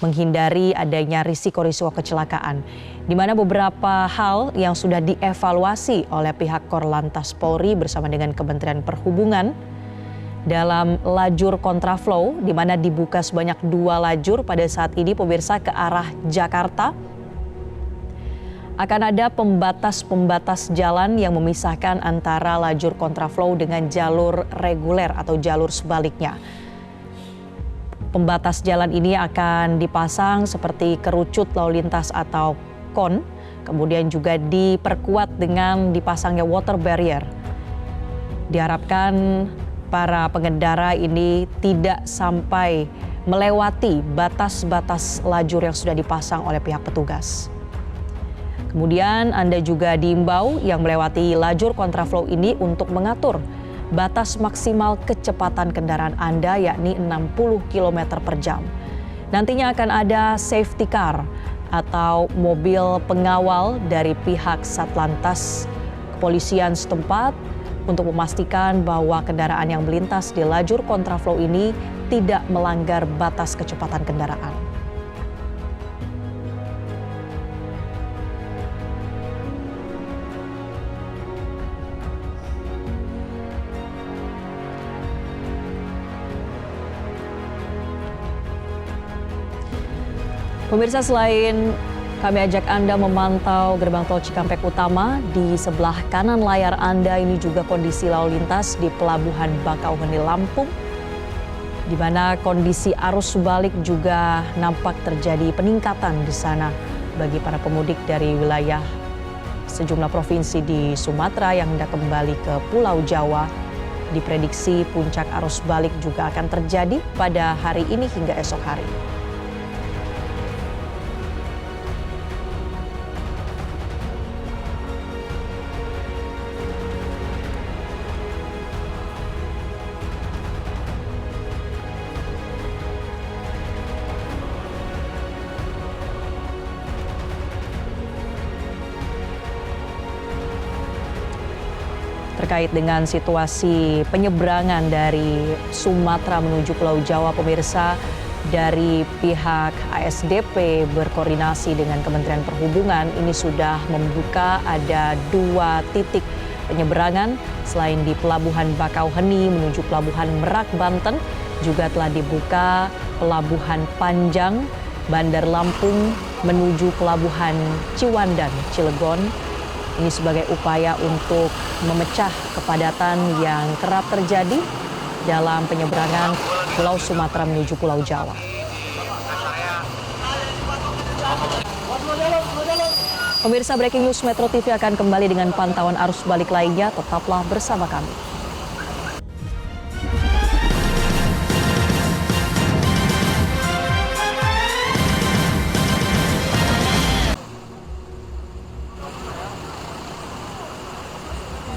menghindari adanya risiko-risiko kecelakaan, di mana beberapa hal yang sudah dievaluasi oleh pihak Korlantas Polri bersama dengan Kementerian Perhubungan, dalam lajur kontraflow, di mana dibuka sebanyak 2 lajur pada saat ini pemirsa ke arah Jakarta. Akan ada pembatas-pembatas jalan yang memisahkan antara lajur kontraflow dengan jalur reguler atau jalur sebaliknya. Pembatas jalan ini akan dipasang seperti kerucut lalu lintas atau kon, kemudian juga diperkuat dengan dipasangnya water barrier. Diharapkan para pengendara ini tidak sampai melewati batas-batas lajur yang sudah dipasang oleh pihak petugas. Kemudian Anda juga diimbau yang melewati lajur kontraflow ini untuk mengatur batas maksimal kecepatan kendaraan Anda yakni 60 km per jam. Nantinya akan ada safety car atau mobil pengawal dari pihak Satlantas kepolisian setempat untuk memastikan bahwa kendaraan yang melintas di lajur kontraflow ini tidak melanggar batas kecepatan kendaraan. Pemirsa, selain kami ajak Anda memantau gerbang tol Cikampek Utama, di sebelah kanan layar Anda ini juga kondisi lalu lintas di Pelabuhan Bakauheni Lampung, di mana kondisi arus balik juga nampak terjadi peningkatan di sana bagi para pemudik dari wilayah sejumlah provinsi di Sumatera yang hendak kembali ke Pulau Jawa. Diprediksi puncak arus balik juga akan terjadi pada hari ini hingga esok hari. Terkait dengan situasi penyeberangan dari Sumatera menuju Pulau Jawa, pemirsa, dari pihak ASDP berkoordinasi dengan Kementerian Perhubungan ini sudah membuka ada 2 titik penyeberangan. Selain di Pelabuhan Bakauheni menuju Pelabuhan Merak, Banten, juga telah dibuka Pelabuhan Panjang, Bandar Lampung menuju Pelabuhan Ciwandan, Cilegon. Ini sebagai upaya untuk memecah kepadatan yang kerap terjadi dalam penyeberangan Pulau Sumatera menuju Pulau Jawa. Pemirsa, Breaking News Metro TV akan kembali dengan pantauan arus balik lainnya. Tetaplah bersama kami.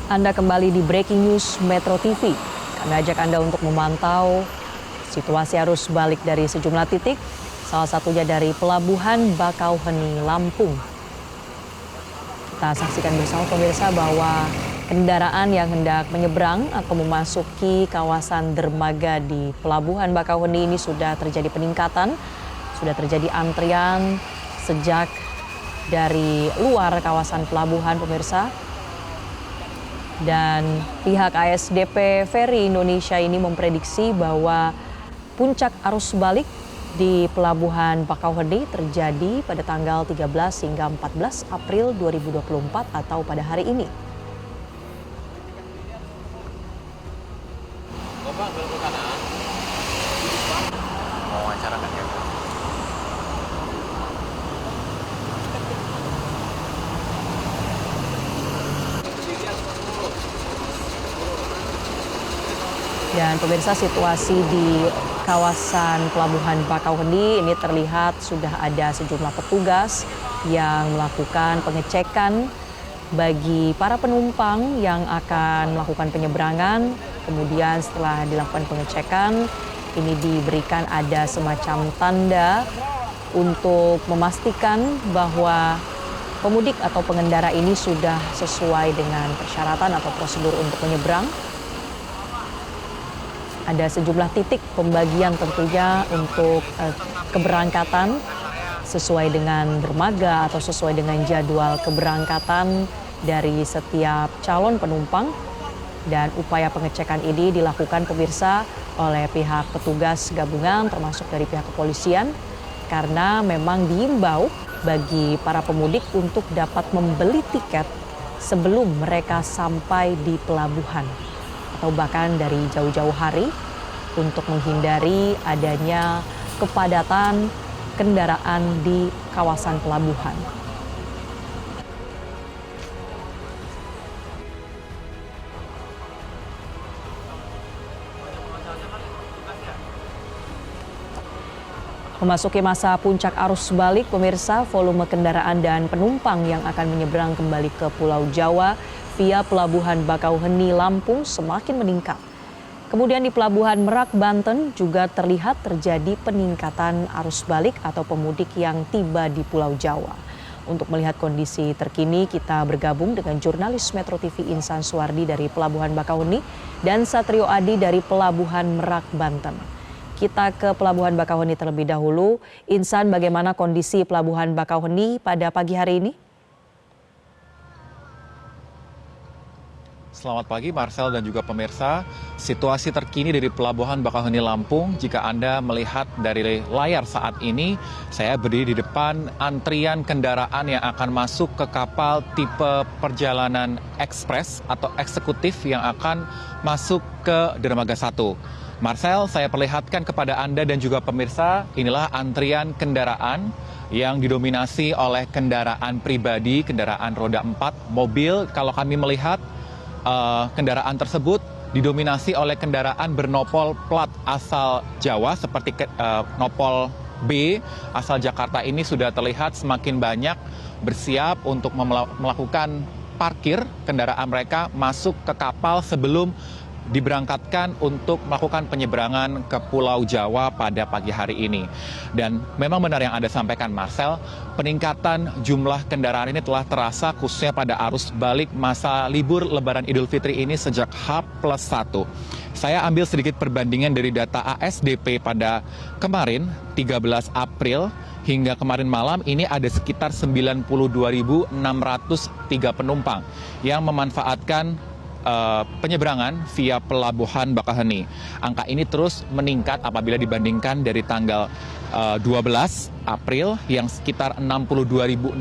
Anda kembali di Breaking News Metro TV. Kami ajak Anda untuk memantau situasi arus balik dari sejumlah titik, salah satunya dari Pelabuhan Bakauheni, Lampung. Kita saksikan bersama pemirsa bahwa kendaraan yang hendak menyeberang atau memasuki kawasan dermaga di Pelabuhan Bakauheni ini sudah terjadi peningkatan, sudah terjadi antrian sejak dari luar kawasan pelabuhan, pemirsa. Dan pihak ASDP Ferry Indonesia ini memprediksi bahwa puncak arus balik di Pelabuhan Bakauheni terjadi pada tanggal 13 hingga 14 April 2024 atau pada hari ini. Dan pemirsa, situasi di kawasan Pelabuhan Bakauheni ini terlihat sudah ada sejumlah petugas yang melakukan pengecekan bagi para penumpang yang akan melakukan penyeberangan. Kemudian setelah dilakukan pengecekan, ini diberikan ada semacam tanda untuk memastikan bahwa pemudik atau pengendara ini sudah sesuai dengan persyaratan atau prosedur untuk menyeberang. Ada sejumlah titik pembagian tentunya untuk keberangkatan sesuai dengan dermaga atau sesuai dengan jadwal keberangkatan dari setiap calon penumpang Dan upaya pengecekan ini dilakukan pemirsa oleh pihak petugas gabungan termasuk dari pihak kepolisian karena memang diimbau bagi para pemudik untuk dapat membeli tiket sebelum mereka sampai di pelabuhan atau bahkan dari jauh-jauh hari untuk menghindari adanya kepadatan kendaraan di kawasan pelabuhan. Memasuki masa puncak arus balik, pemirsa, volume kendaraan dan penumpang yang akan menyeberang kembali ke Pulau Jawa via Pelabuhan Bakauheni, Lampung semakin meningkat. Kemudian di Pelabuhan Merak, Banten juga terlihat terjadi peningkatan arus balik atau pemudik yang tiba di Pulau Jawa. Untuk melihat kondisi terkini, kita bergabung dengan jurnalis Metro TV Insan Suwardi dari Pelabuhan Bakauheni dan Satrio Adi dari Pelabuhan Merak, Banten. Kita ke Pelabuhan Bakauheni terlebih dahulu. Insan, bagaimana kondisi Pelabuhan Bakauheni pada pagi hari ini? Selamat pagi Marcel dan juga pemirsa. Situasi terkini dari Pelabuhan Bakauheni Lampung, jika Anda melihat dari layar saat ini, saya berdiri di depan antrian kendaraan yang akan masuk ke kapal tipe perjalanan ekspres atau eksekutif yang akan masuk ke Dermaga 1. Marcel, saya perlihatkan kepada Anda dan juga pemirsa, inilah antrian kendaraan yang didominasi oleh kendaraan pribadi, kendaraan roda 4, mobil. Kalau kami melihat kendaraan tersebut didominasi oleh kendaraan bernopol plat asal Jawa seperti nopol B asal Jakarta ini sudah terlihat semakin banyak bersiap untuk melakukan parkir kendaraan mereka masuk ke kapal sebelum diberangkatkan untuk melakukan penyeberangan ke Pulau Jawa pada pagi hari ini. Dan memang benar yang Anda sampaikan Marcel, peningkatan jumlah kendaraan ini telah terasa khususnya pada arus balik masa libur Lebaran Idul Fitri ini sejak H+1. Saya ambil sedikit perbandingan dari data ASDP pada kemarin 13 April hingga kemarin malam ini ada sekitar 92.603 penumpang yang memanfaatkan penyeberangan via Pelabuhan Bakauheni. Angka ini terus meningkat apabila dibandingkan dari tanggal 12 April yang sekitar 62.600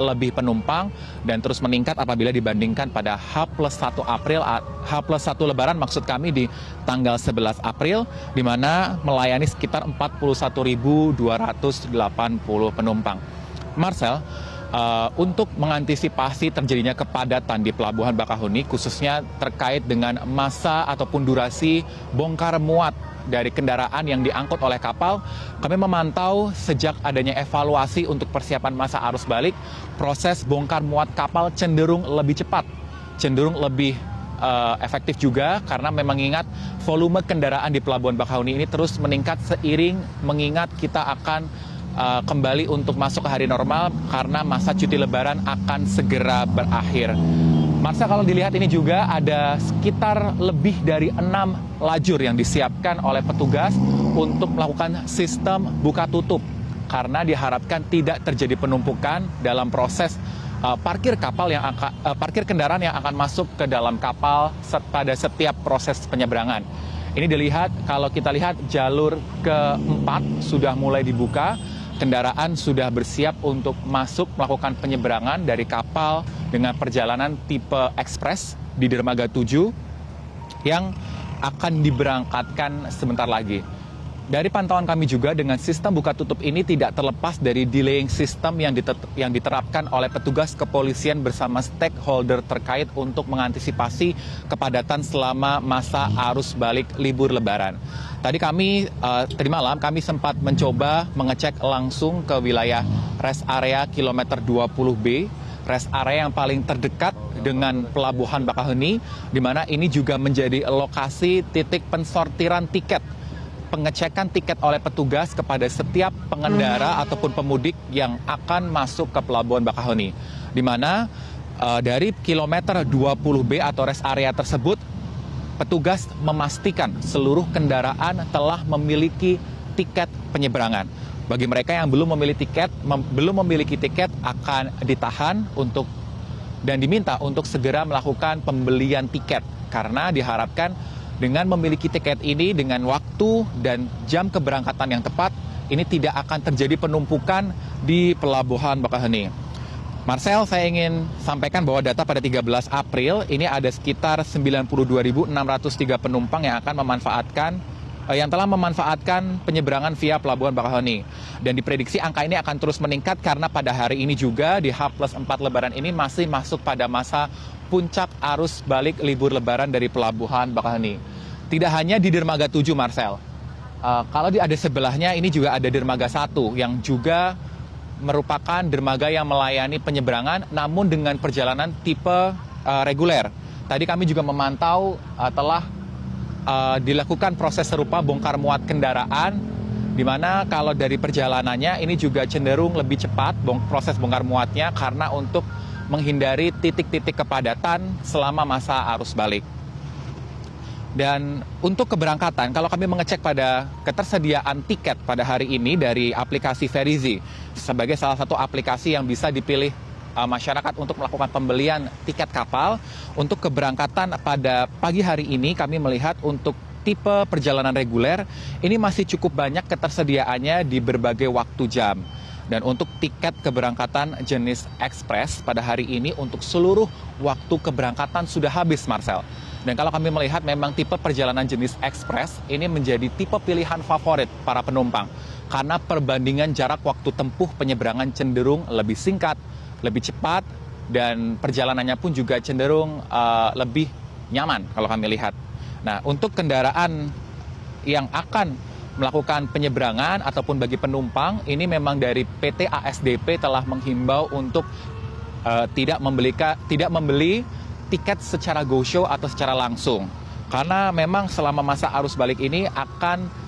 lebih penumpang dan terus meningkat apabila dibandingkan pada H+1 April, H+1 Lebaran maksud kami di tanggal 11 April di mana melayani sekitar 41.280 penumpang. Marcel, untuk mengantisipasi terjadinya kepadatan di Pelabuhan Bakauheni khususnya terkait dengan masa ataupun durasi bongkar muat dari kendaraan yang diangkut oleh kapal, kami memantau sejak adanya evaluasi untuk persiapan masa arus balik, proses bongkar muat kapal cenderung lebih cepat, cenderung lebih efektif juga karena memang ingat volume kendaraan di Pelabuhan Bakauheni ini terus meningkat seiring mengingat kita akan kembali untuk masuk ke hari normal karena masa cuti lebaran akan segera berakhir. Marcel, kalau dilihat ini juga ada sekitar lebih dari 6 lajur yang disiapkan oleh petugas untuk melakukan sistem buka tutup karena diharapkan tidak terjadi penumpukan dalam proses parkir kendaraan yang akan masuk ke dalam kapal pada setiap proses penyeberangan. Ini dilihat, kalau kita lihat jalur keempat sudah mulai dibuka. Kendaraan sudah bersiap untuk masuk melakukan penyeberangan dari kapal dengan perjalanan tipe ekspres di Dermaga 7 yang akan diberangkatkan sebentar lagi. Dari pantauan kami juga dengan sistem buka tutup ini tidak terlepas dari delaying system yang diterapkan oleh petugas kepolisian bersama stakeholder terkait untuk mengantisipasi kepadatan selama masa arus balik libur lebaran. Tadi malam kami sempat mencoba mengecek langsung ke wilayah rest area kilometer 20B, rest area yang paling terdekat dengan Pelabuhan Bakauheni, di mana ini juga menjadi lokasi titik pensortiran tiket, pengecekan tiket oleh petugas kepada setiap pengendara ataupun pemudik yang akan masuk ke Pelabuhan Bakauheni. Di mana dari kilometer 20B atau rest area tersebut, petugas memastikan seluruh kendaraan telah memiliki tiket penyeberangan. Bagi mereka yang belum memiliki tiket akan ditahan dan diminta untuk segera melakukan pembelian tiket karena diharapkan dengan memiliki tiket ini dengan waktu dan jam keberangkatan yang tepat, ini tidak akan terjadi penumpukan di Pelabuhan Bakauheni. Marcel, saya ingin sampaikan bahwa data pada 13 April ini ada sekitar 92.603 penumpang yang telah memanfaatkan penyeberangan via Pelabuhan Bakauheni. Dan diprediksi angka ini akan terus meningkat karena pada hari ini juga di H+4 Lebaran ini masih masuk pada masa puncak arus balik libur Lebaran dari Pelabuhan Bakauheni. Tidak hanya di Dermaga 7, Marcel. Kalau ada sebelahnya ini juga ada Dermaga 1 yang juga merupakan dermaga yang melayani penyeberangan namun dengan perjalanan tipe reguler. Tadi kami juga memantau telah dilakukan proses serupa bongkar muat kendaraan, di mana kalau dari perjalanannya ini juga cenderung lebih cepat proses bongkar muatnya karena untuk menghindari titik-titik kepadatan selama masa arus balik. Dan untuk keberangkatan, kalau kami mengecek pada ketersediaan tiket pada hari ini dari aplikasi Verizi sebagai salah satu aplikasi yang bisa dipilih masyarakat untuk melakukan pembelian tiket kapal. Untuk keberangkatan pada pagi hari ini kami melihat untuk tipe perjalanan reguler ini masih cukup banyak ketersediaannya di berbagai waktu jam. Dan untuk tiket keberangkatan jenis ekspres pada hari ini untuk seluruh waktu keberangkatan sudah habis, Marcel. Dan kalau kami melihat memang tipe perjalanan jenis ekspres ini menjadi tipe pilihan favorit para penumpang karena perbandingan jarak waktu tempuh penyeberangan cenderung lebih singkat, lebih cepat, dan perjalanannya pun juga cenderung lebih nyaman kalau kami lihat. Nah, untuk kendaraan yang akan melakukan penyeberangan ataupun bagi penumpang, ini memang dari PT ASDP telah menghimbau untuk tidak membeli tiket secara go-show atau secara langsung. Karena memang selama masa arus balik ini akan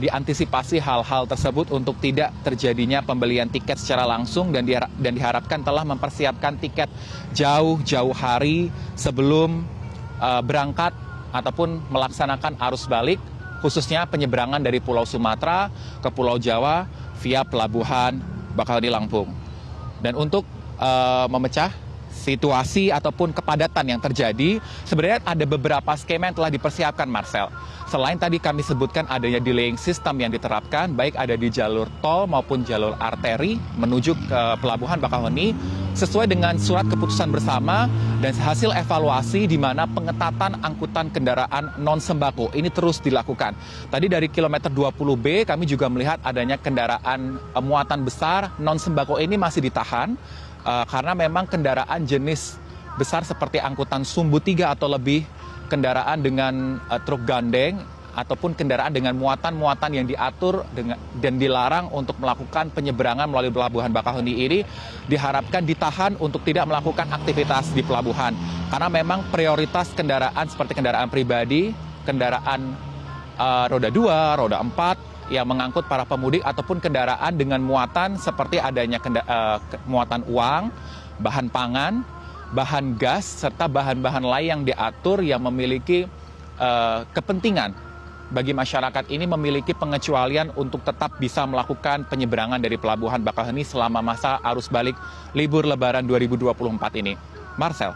diantisipasi hal-hal tersebut untuk tidak terjadinya pembelian tiket secara langsung dan diharapkan telah mempersiapkan tiket jauh-jauh hari sebelum berangkat ataupun melaksanakan arus balik, khususnya penyeberangan dari Pulau Sumatera ke Pulau Jawa via Pelabuhan Bakauheni Lampung. Dan untuk memecah situasi ataupun kepadatan yang terjadi, sebenarnya ada beberapa skema yang telah dipersiapkan, Marcel. Selain tadi kami sebutkan adanya delaying system yang diterapkan, baik ada di jalur tol maupun jalur arteri menuju ke Pelabuhan Bakauheni, sesuai dengan surat keputusan bersama dan hasil evaluasi di mana pengetatan angkutan kendaraan non-sembako ini terus dilakukan. Tadi dari kilometer 20B kami juga melihat adanya kendaraan muatan besar non-sembako ini masih ditahan, karena memang kendaraan jenis besar seperti angkutan sumbu 3 atau lebih, kendaraan dengan truk gandeng, ataupun kendaraan dengan muatan-muatan yang diatur dan dilarang untuk melakukan penyeberangan melalui Pelabuhan Bakauheni ini diharapkan ditahan untuk tidak melakukan aktivitas di pelabuhan. Karena memang prioritas kendaraan seperti kendaraan pribadi, kendaraan roda 2, roda 4, yang mengangkut para pemudik ataupun kendaraan dengan muatan seperti adanya muatan uang, bahan pangan, bahan gas, serta bahan-bahan lain yang diatur yang memiliki kepentingan bagi masyarakat ini memiliki pengecualian untuk tetap bisa melakukan penyeberangan dari Pelabuhan Bakauheni selama masa arus balik libur Lebaran 2024 ini. Marcel.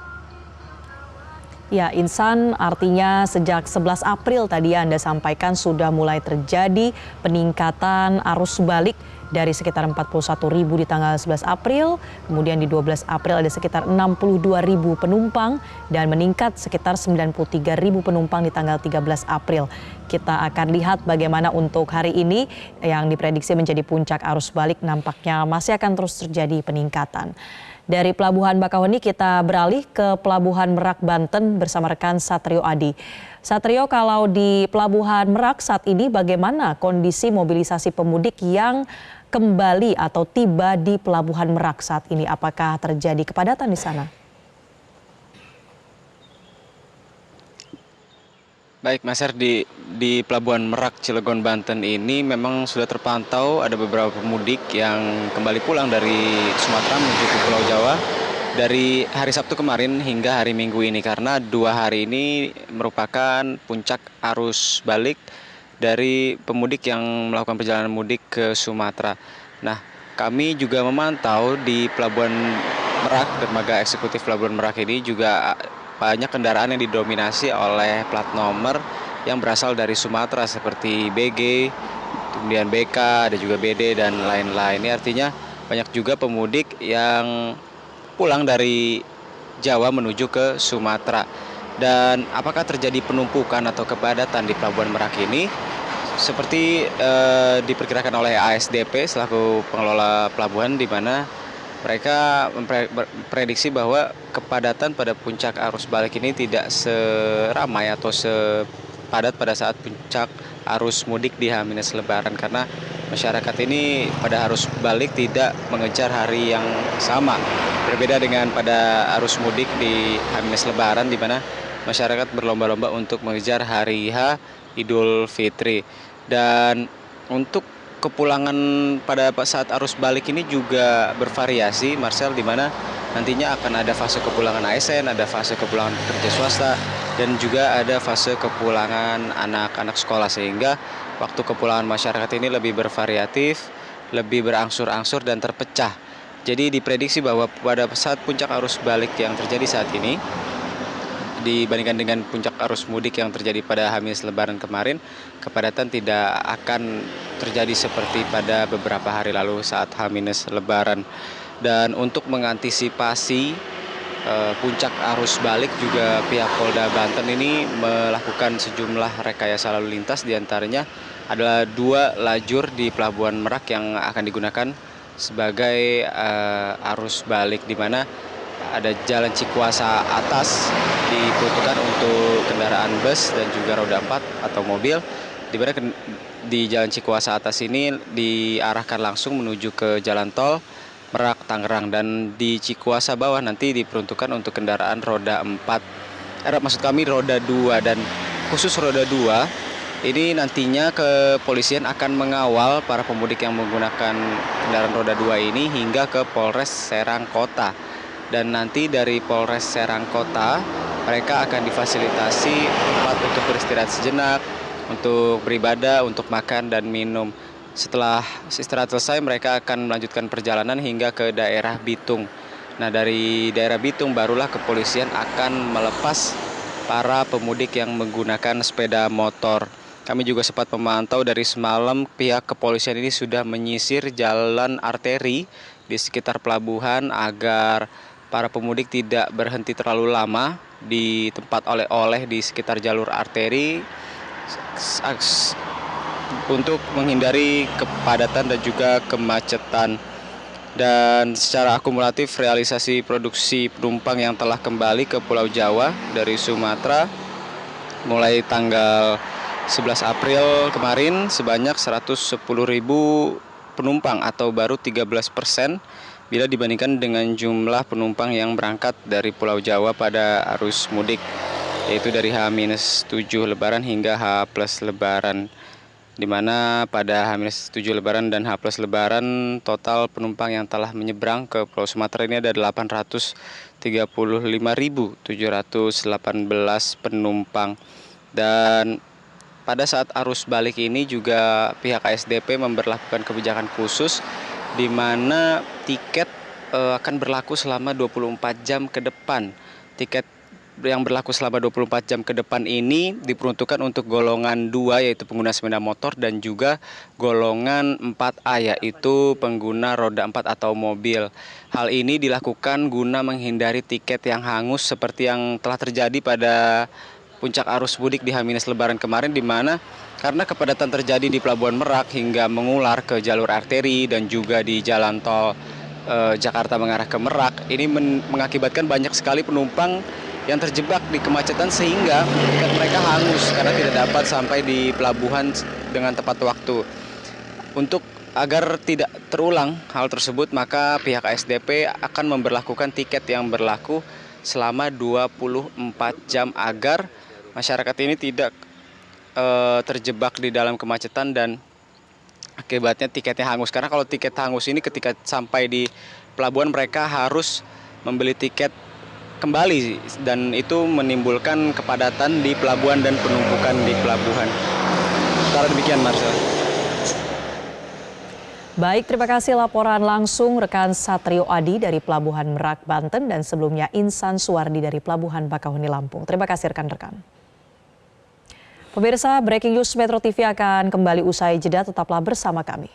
Ya, Insan, artinya sejak 11 April tadi Anda sampaikan sudah mulai terjadi peningkatan arus balik dari sekitar 41.000 di tanggal 11 April, kemudian di 12 April ada sekitar 62.000 penumpang dan meningkat sekitar 93.000 penumpang di tanggal 13 April. Kita akan lihat bagaimana untuk hari ini yang diprediksi menjadi puncak arus balik, nampaknya masih akan terus terjadi peningkatan. Dari Pelabuhan Bakauheni kita beralih ke Pelabuhan Merak, Banten bersama rekan Satrio Adi. Satrio, kalau di Pelabuhan Merak saat ini bagaimana kondisi mobilisasi pemudik yang kembali atau tiba di Pelabuhan Merak saat ini? Apakah terjadi kepadatan di sana? Baik, Mas Her, di Pelabuhan Merak, Cilegon, Banten ini memang sudah terpantau ada beberapa pemudik yang kembali pulang dari Sumatera menuju ke Pulau Jawa dari hari Sabtu kemarin hingga hari Minggu ini, karena 2 hari ini merupakan puncak arus balik dari pemudik yang melakukan perjalanan mudik ke Sumatera. Nah, kami juga memantau di Pelabuhan Merak, dermaga eksekutif Pelabuhan Merak ini juga banyak kendaraan yang didominasi oleh plat nomor yang berasal dari Sumatera seperti BG, kemudian BK, ada juga BD dan lain-lain. Ini artinya banyak juga pemudik yang pulang dari Jawa menuju ke Sumatera. Dan apakah terjadi penumpukan atau kepadatan di Pelabuhan Merak ini? Seperti diperkirakan oleh ASDP selaku pengelola pelabuhan, di mana mereka memprediksi bahwa kepadatan pada puncak arus balik ini tidak seramai atau sepadat pada saat puncak arus mudik di H- Lebaran, karena masyarakat ini pada arus balik tidak mengejar hari yang sama. Berbeda dengan pada arus mudik di H- Lebaran, di mana masyarakat berlomba-lomba untuk mengejar hari H Idul Fitri. Dan untuk kepulangan pada saat arus balik ini juga bervariasi, Marcel, di mana nantinya akan ada fase kepulangan ASN, ada fase kepulangan pekerja swasta, dan juga ada fase kepulangan anak-anak sekolah, sehingga waktu kepulangan masyarakat ini lebih bervariatif, lebih berangsur-angsur dan terpecah. Jadi diprediksi bahwa pada saat puncak arus balik yang terjadi saat ini, dibandingkan dengan puncak arus mudik yang terjadi pada H- Lebaran kemarin, kepadatan tidak akan terjadi seperti pada beberapa hari lalu saat H- Lebaran. Dan untuk mengantisipasi puncak arus balik, juga pihak Polda Banten ini melakukan sejumlah rekayasa lalu lintas, diantaranya adalah 2 lajur di Pelabuhan Merak yang akan digunakan sebagai arus balik, di mana ada jalan Cikuasa atas diperuntukkan untuk kendaraan bus dan juga roda 4 atau mobil, di mana di jalan Cikuasa atas ini diarahkan langsung menuju ke jalan tol Merak Tangerang, dan di Cikuasa bawah nanti diperuntukkan untuk kendaraan roda 4, roda 2, dan khusus roda 2 ini nantinya kepolisian akan mengawal para pemudik yang menggunakan kendaraan roda 2 ini hingga ke Polres Serang Kota. Dan nanti dari Polres Serang Kota mereka akan difasilitasi tempat untuk beristirahat sejenak, untuk beribadah, untuk makan dan minum. Setelah istirahat selesai, mereka akan melanjutkan perjalanan hingga ke daerah Bitung. Nah, dari daerah Bitung barulah kepolisian akan melepas para pemudik yang menggunakan sepeda motor. Kami juga sempat memantau dari semalam, pihak kepolisian ini sudah menyisir jalan arteri di sekitar pelabuhan agar para pemudik tidak berhenti terlalu lama di tempat oleh-oleh di sekitar jalur arteri untuk menghindari kepadatan dan juga kemacetan. Dan secara akumulatif realisasi produksi penumpang yang telah kembali ke Pulau Jawa dari Sumatera mulai tanggal 11 April kemarin sebanyak 110.000 penumpang atau baru 13% bila dibandingkan dengan jumlah penumpang yang berangkat dari Pulau Jawa pada arus mudik, yaitu dari H-7 Lebaran hingga H+ Lebaran, di mana pada H-7 Lebaran dan H+ Lebaran total penumpang yang telah menyeberang ke Pulau Sumatera ini ada 835.718 penumpang. Dan pada saat arus balik ini juga pihak ASDP memberlakukan kebijakan khusus, di mana tiket akan berlaku selama 24 jam ke depan. Tiket yang berlaku selama 24 jam ke depan ini diperuntukkan untuk golongan 2, yaitu pengguna sepeda motor, dan juga golongan 4A, yaitu pengguna roda 4 atau mobil. Hal ini dilakukan guna menghindari tiket yang hangus seperti yang telah terjadi pada puncak arus mudik di H- Lebaran kemarin, di mana karena kepadatan terjadi di Pelabuhan Merak hingga mengular ke jalur arteri dan juga di jalan tol Jakarta mengarah ke Merak, ini mengakibatkan banyak sekali penumpang yang terjebak di kemacetan sehingga tiket mereka hangus karena tidak dapat sampai di pelabuhan dengan tepat waktu. Untuk agar tidak terulang hal tersebut, maka pihak ASDP akan memberlakukan tiket yang berlaku selama 24 jam agar masyarakat ini tidak terjebak di dalam kemacetan dan akibatnya tiketnya hangus. Karena kalau tiket hangus ini ketika sampai di pelabuhan mereka harus membeli tiket kembali, dan itu menimbulkan kepadatan di pelabuhan dan penumpukan di pelabuhan. Secara demikian, Marcel. Baik, terima kasih laporan langsung rekan Satrio Adi dari Pelabuhan Merak, Banten, dan sebelumnya Insan Suwardi dari Pelabuhan Bakauheni, Lampung. Terima kasih rekan-rekan. Pemirsa, Breaking News Metro TV akan kembali usai jeda, tetaplah bersama kami.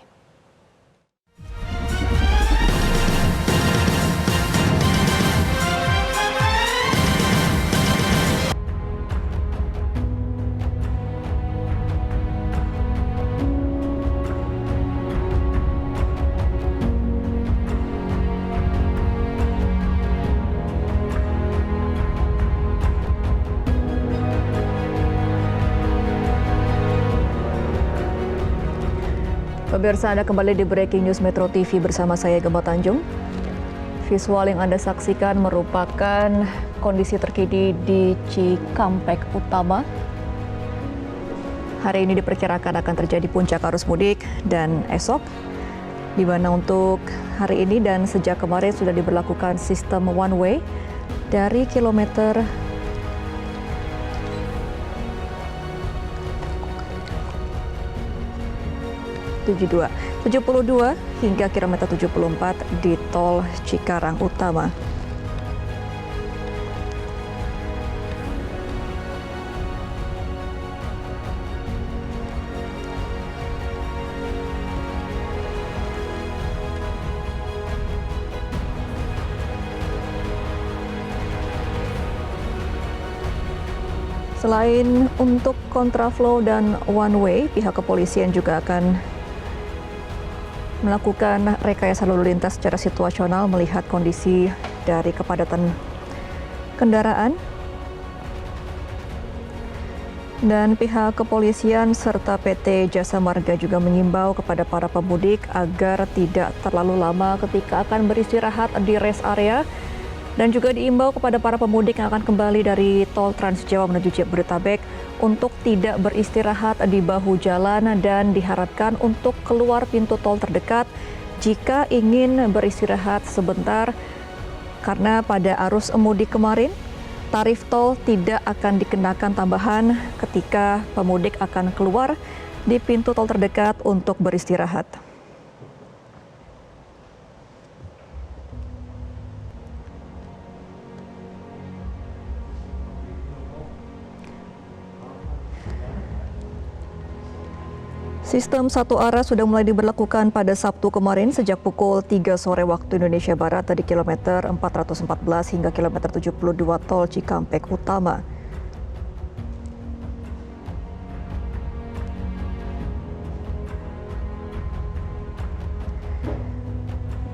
Pemirsa, Anda kembali di Breaking News Metro TV bersama saya Gemma Tanjung. Visual yang Anda saksikan merupakan kondisi terkini di Cikampek Utama. Hari ini diperkirakan akan terjadi puncak arus mudik dan esok, di mana untuk hari ini dan sejak kemarin sudah diberlakukan sistem one way dari kilometer 72 hingga kilometer 74 di tol Cikarang Utama. Selain untuk kontraflow dan one way, pihak kepolisian juga akan melakukan rekayasa lalu lintas secara situasional melihat kondisi dari kepadatan kendaraan. Dan pihak kepolisian serta PT Jasa Marga juga mengimbau kepada para pemudik agar tidak terlalu lama ketika akan beristirahat di rest area. Dan juga diimbau kepada para pemudik yang akan kembali dari tol Trans Jawa menuju Jabodetabek untuk tidak beristirahat di bahu jalan dan diharapkan untuk keluar pintu tol terdekat jika ingin beristirahat sebentar, karena pada arus mudik kemarin tarif tol tidak akan dikenakan tambahan ketika pemudik akan keluar di pintu tol terdekat untuk beristirahat. Sistem satu arah sudah mulai diberlakukan pada Sabtu kemarin sejak pukul 3 sore waktu Indonesia Barat dari kilometer 414 hingga kilometer 72 tol Cikampek Utama.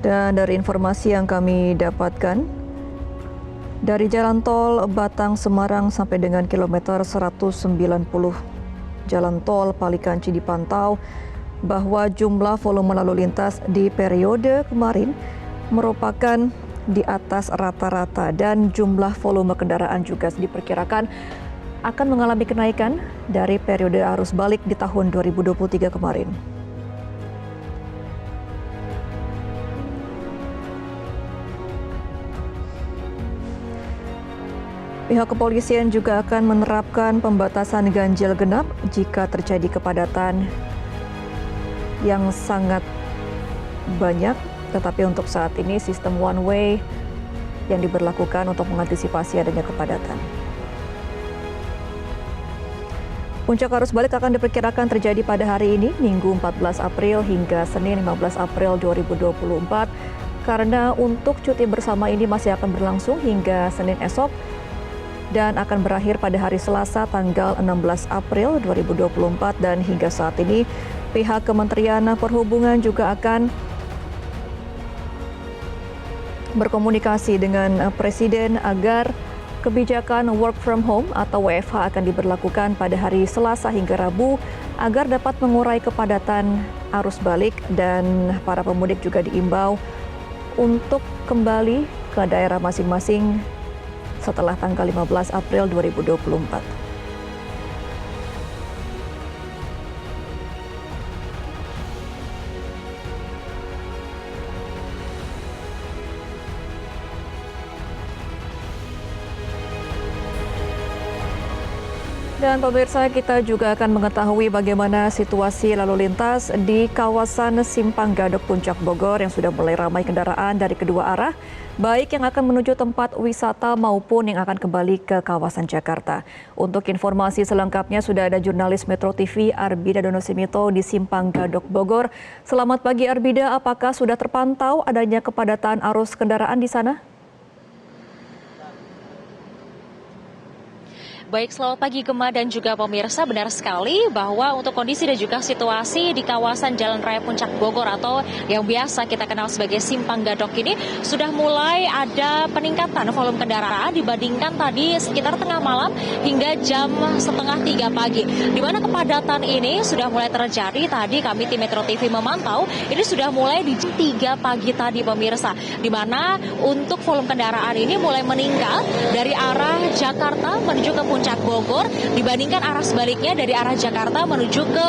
Dan dari informasi yang kami dapatkan, dari jalan tol Batang Semarang sampai dengan kilometer 190 Jalan Tol Palikanci dipantau bahwa jumlah volume lalu lintas di periode kemarin merupakan di atas rata-rata dan jumlah volume kendaraan juga diperkirakan akan mengalami kenaikan dari periode arus balik di tahun 2023 kemarin. Pihak kepolisian juga akan menerapkan pembatasan ganjil genap jika terjadi kepadatan yang sangat banyak. Tetapi untuk saat ini sistem one way yang diberlakukan untuk mengantisipasi adanya kepadatan. Puncak arus balik akan diperkirakan terjadi pada hari ini, Minggu 14 April hingga Senin 15 April 2024. Karena untuk cuti bersama ini masih akan berlangsung hingga Senin esok, dan akan berakhir pada hari Selasa tanggal 16 April 2024. Dan hingga saat ini pihak Kementerian Perhubungan juga akan berkomunikasi dengan Presiden agar kebijakan work from home atau WFH akan diberlakukan pada hari Selasa hingga Rabu agar dapat mengurai kepadatan arus balik, dan para pemudik juga diimbau untuk kembali ke daerah masing-masing setelah tanggal 15 April 2024. Dan pemirsa, kita juga akan mengetahui bagaimana situasi lalu lintas di kawasan Simpang Gadok Puncak Bogor yang sudah mulai ramai kendaraan dari kedua arah, baik yang akan menuju tempat wisata maupun yang akan kembali ke kawasan Jakarta. Untuk informasi selengkapnya sudah ada jurnalis Metro TV Arbida Donosimito di Simpang Gadok Bogor. Selamat pagi Arbida, apakah sudah terpantau adanya kepadatan arus kendaraan di sana? Baik, selamat pagi Gema dan juga pemirsa. Benar sekali bahwa untuk kondisi dan juga situasi di kawasan Jalan Raya Puncak Bogor atau yang biasa kita kenal sebagai Simpang Gadok ini sudah mulai ada peningkatan volume kendaraan dibandingkan tadi sekitar tengah malam hingga jam 2:30 pagi. Di mana kepadatan ini sudah mulai terjadi. Tadi kami tim Metro TV memantau ini sudah mulai di jam 3 pagi tadi pemirsa. Di mana untuk volume kendaraan ini mulai meningkat dari arah Jakarta menuju ke Puncak Bogor dibandingkan arah sebaliknya dari arah Jakarta menuju ke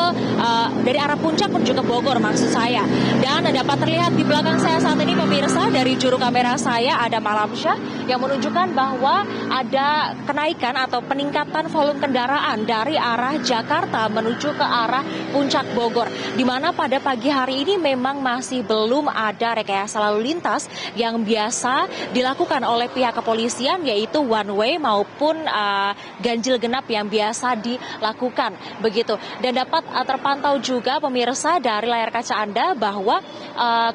dari arah Puncak menuju ke Bogor maksud saya. Dan dapat terlihat di belakang saya saat ini pemirsa dari juru kamera saya ada Malamsyah yang menunjukkan bahwa ada kenaikan atau peningkatan volume kendaraan dari arah Jakarta menuju ke arah Puncak Bogor. Di mana pada pagi hari ini memang masih belum ada rekayasa lalu lintas yang biasa dilakukan oleh pihak kepolisian yaitu one way maupun ganjil genap yang biasa dilakukan begitu. Dan dapat terpantau juga pemirsa dari layar kaca Anda bahwa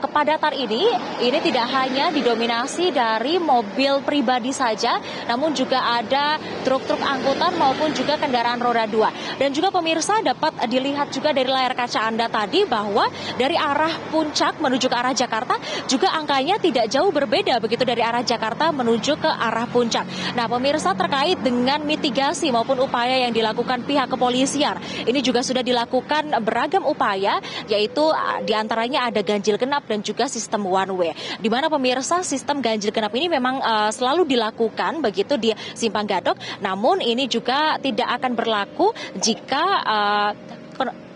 kepadatan ini tidak hanya didominasi dari mobil pribadi saja, namun juga ada truk-truk angkutan maupun juga kendaraan roda 2. Dan juga pemirsa dapat dilihat juga dari layar kaca Anda tadi bahwa dari arah Puncak menuju ke arah Jakarta juga angkanya tidak jauh berbeda begitu dari arah Jakarta menuju ke arah Puncak. Nah pemirsa, terkait dengan mitigasi maupun upaya yang dilakukan pihak kepolisian. Ini juga sudah dilakukan beragam upaya, yaitu diantaranya ada ganjil genap dan juga sistem one way. Di mana pemirsa sistem ganjil genap ini memang selalu dilakukan begitu di Simpang Gadok, namun ini juga tidak akan berlaku jika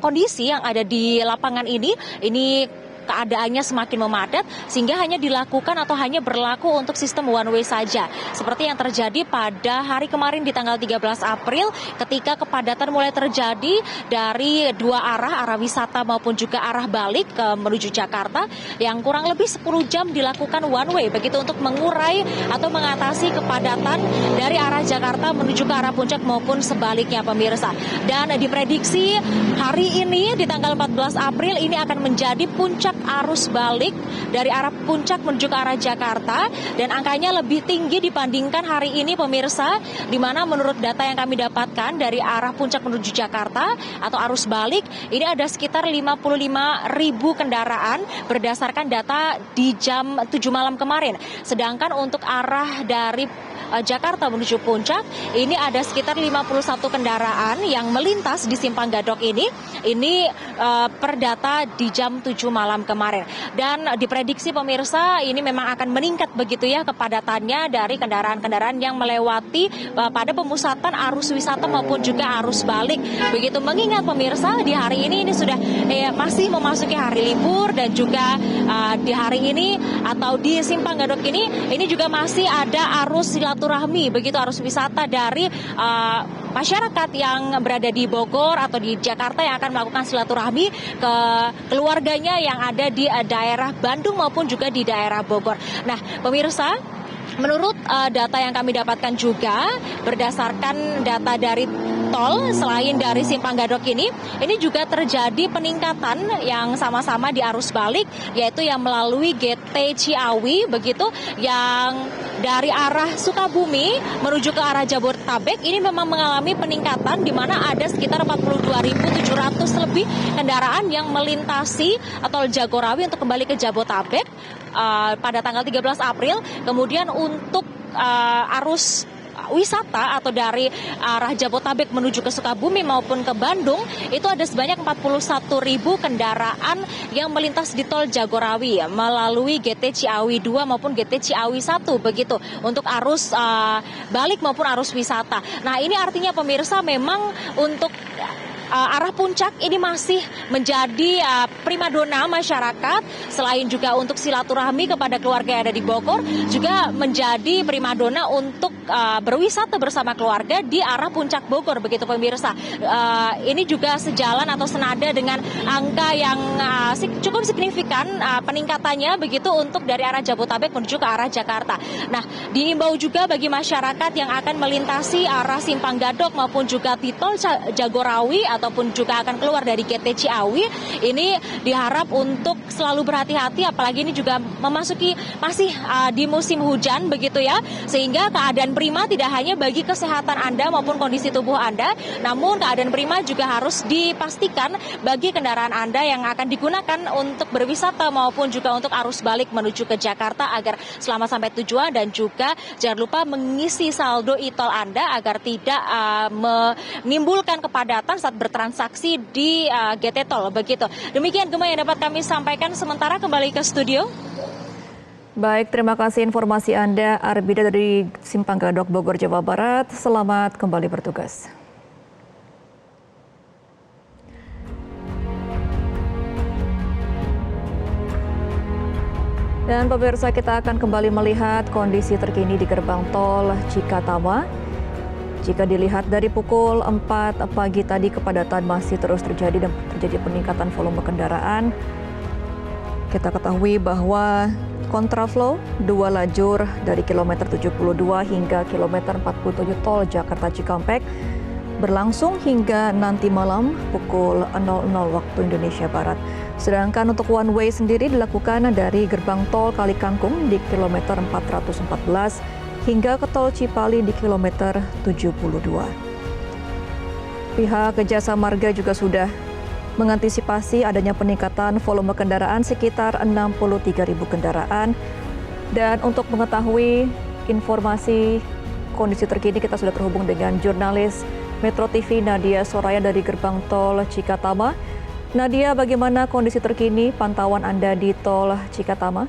kondisi yang ada di lapangan ini keadaannya semakin memadat sehingga hanya dilakukan atau hanya berlaku untuk sistem one way saja. Seperti yang terjadi pada hari kemarin di tanggal 13 April ketika kepadatan mulai terjadi dari dua arah wisata maupun juga arah balik menuju Jakarta yang kurang lebih 10 jam dilakukan one way begitu untuk mengurai atau mengatasi kepadatan dari arah Jakarta menuju ke arah Puncak maupun sebaliknya pemirsa. Dan diprediksi hari ini di tanggal 14 April ini akan menjadi puncak arus balik dari arah Puncak menuju ke arah Jakarta dan angkanya lebih tinggi dibandingkan hari ini pemirsa, di mana menurut data yang kami dapatkan dari arah Puncak menuju Jakarta atau arus balik ini ada sekitar 55.000 kendaraan berdasarkan data di jam 7 malam kemarin. Sedangkan untuk arah dari Jakarta menuju Puncak ini ada sekitar 51 kendaraan yang melintas di Simpang Gadok ini per data di jam 7 malam kemarin. Dan diprediksi pemirsa ini memang akan meningkat begitu ya kepadatannya dari kendaraan-kendaraan yang melewati pada pemusatan arus wisata maupun juga arus balik. Begitu mengingat pemirsa di hari ini sudah masih memasuki hari libur dan juga di hari ini atau di Simpang Gadok ini juga masih ada arus silaturahmi begitu arus wisata dari masyarakat yang berada di Bogor atau di Jakarta yang akan melakukan silaturahmi ke keluarganya yang ada di daerah Bandung maupun juga di daerah Bogor. Nah, pemirsa, menurut data yang kami dapatkan juga berdasarkan data dari tol selain dari Simpang Gadok ini juga terjadi peningkatan yang sama-sama di arus balik yaitu yang melalui GT Ciawi begitu yang dari arah Sukabumi menuju ke arah Jabodetabek ini memang mengalami peningkatan di mana ada sekitar 42.700 lebih kendaraan yang melintasi tol Jagorawi untuk kembali ke Jabodetabek pada tanggal 13 April. Kemudian untuk arus wisata atau dari arah Jabodetabek menuju ke Sukabumi maupun ke Bandung itu ada sebanyak 41.000 kendaraan yang melintas di tol Jagorawi melalui GT Ciawi 2 maupun GT Ciawi 1 begitu untuk arus balik maupun arus wisata. Nah, ini artinya pemirsa memang untuk arah Puncak ini masih menjadi primadona masyarakat selain juga untuk silaturahmi kepada keluarga yang ada di Bogor juga menjadi primadona untuk berwisata bersama keluarga di arah Puncak Bogor begitu pemirsa. Ini juga sejalan atau senada dengan angka yang cukup signifikan peningkatannya begitu untuk dari arah Jabodetabek menuju ke arah Jakarta. Nah, diimbau juga bagi masyarakat yang akan melintasi arah Simpang Gadok maupun juga di tol Jagorawi ataupun juga akan keluar dari GT Ciawi, ini diharap untuk selalu berhati-hati, apalagi ini juga masih di musim hujan begitu ya, sehingga keadaan prima tidak hanya bagi kesehatan Anda maupun kondisi tubuh Anda, namun keadaan prima juga harus dipastikan bagi kendaraan Anda yang akan digunakan untuk berwisata maupun juga untuk arus balik menuju ke Jakarta agar selamat sampai tujuan, dan juga jangan lupa mengisi saldo e-tol Anda agar tidak menimbulkan kepadatan saat bertransaksi di GT Tol begitu. Demikian Gemma yang dapat kami sampaikan, sementara kembali ke studio. Baik, terima kasih informasi Anda, Arbida dari Simpang Gadok, Bogor, Jawa Barat. Selamat kembali bertugas. Dan pemirsa, kita akan kembali melihat kondisi terkini di gerbang tol Cikatama. Jika dilihat dari pukul 4 pagi tadi, kepadatan masih terus terjadi dan terjadi peningkatan volume kendaraan. Kita ketahui bahwa kontraflow 2 lajur dari kilometer 72 hingga kilometer 47 tol Jakarta Cikampek berlangsung hingga nanti malam pukul 00 waktu Indonesia Barat. Sedangkan untuk one way sendiri dilakukan dari gerbang tol Kali Kangkung di kilometer 414 hingga ke tol Cipali di kilometer 72. Pihak Jasa Marga juga sudah mengantisipasi adanya peningkatan volume kendaraan sekitar 63.000 kendaraan. Dan untuk mengetahui informasi kondisi terkini, kita sudah terhubung dengan jurnalis Metro TV Nadia Soraya dari gerbang tol Cikatama. Nadia, bagaimana kondisi terkini pantauan Anda di tol Cikatama?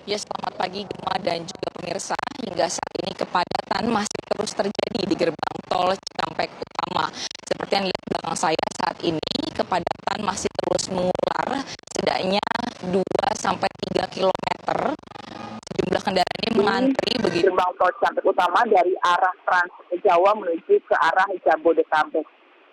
Ya, selamat pagi Gemma dan juga pemirsa. Hingga saat ini kepadatan masih terus terjadi di gerbang tol Cikampek Utama. Seperti yang lihat belakang saya saat ini, kepadatan masih terus mengular setidaknya 2-3 kilometer. Sejumlah kendaraan ini mengantri begitu. Gerbang tol Cikampek Utama dari arah Trans Jawa menuju ke arah Jabodetabek.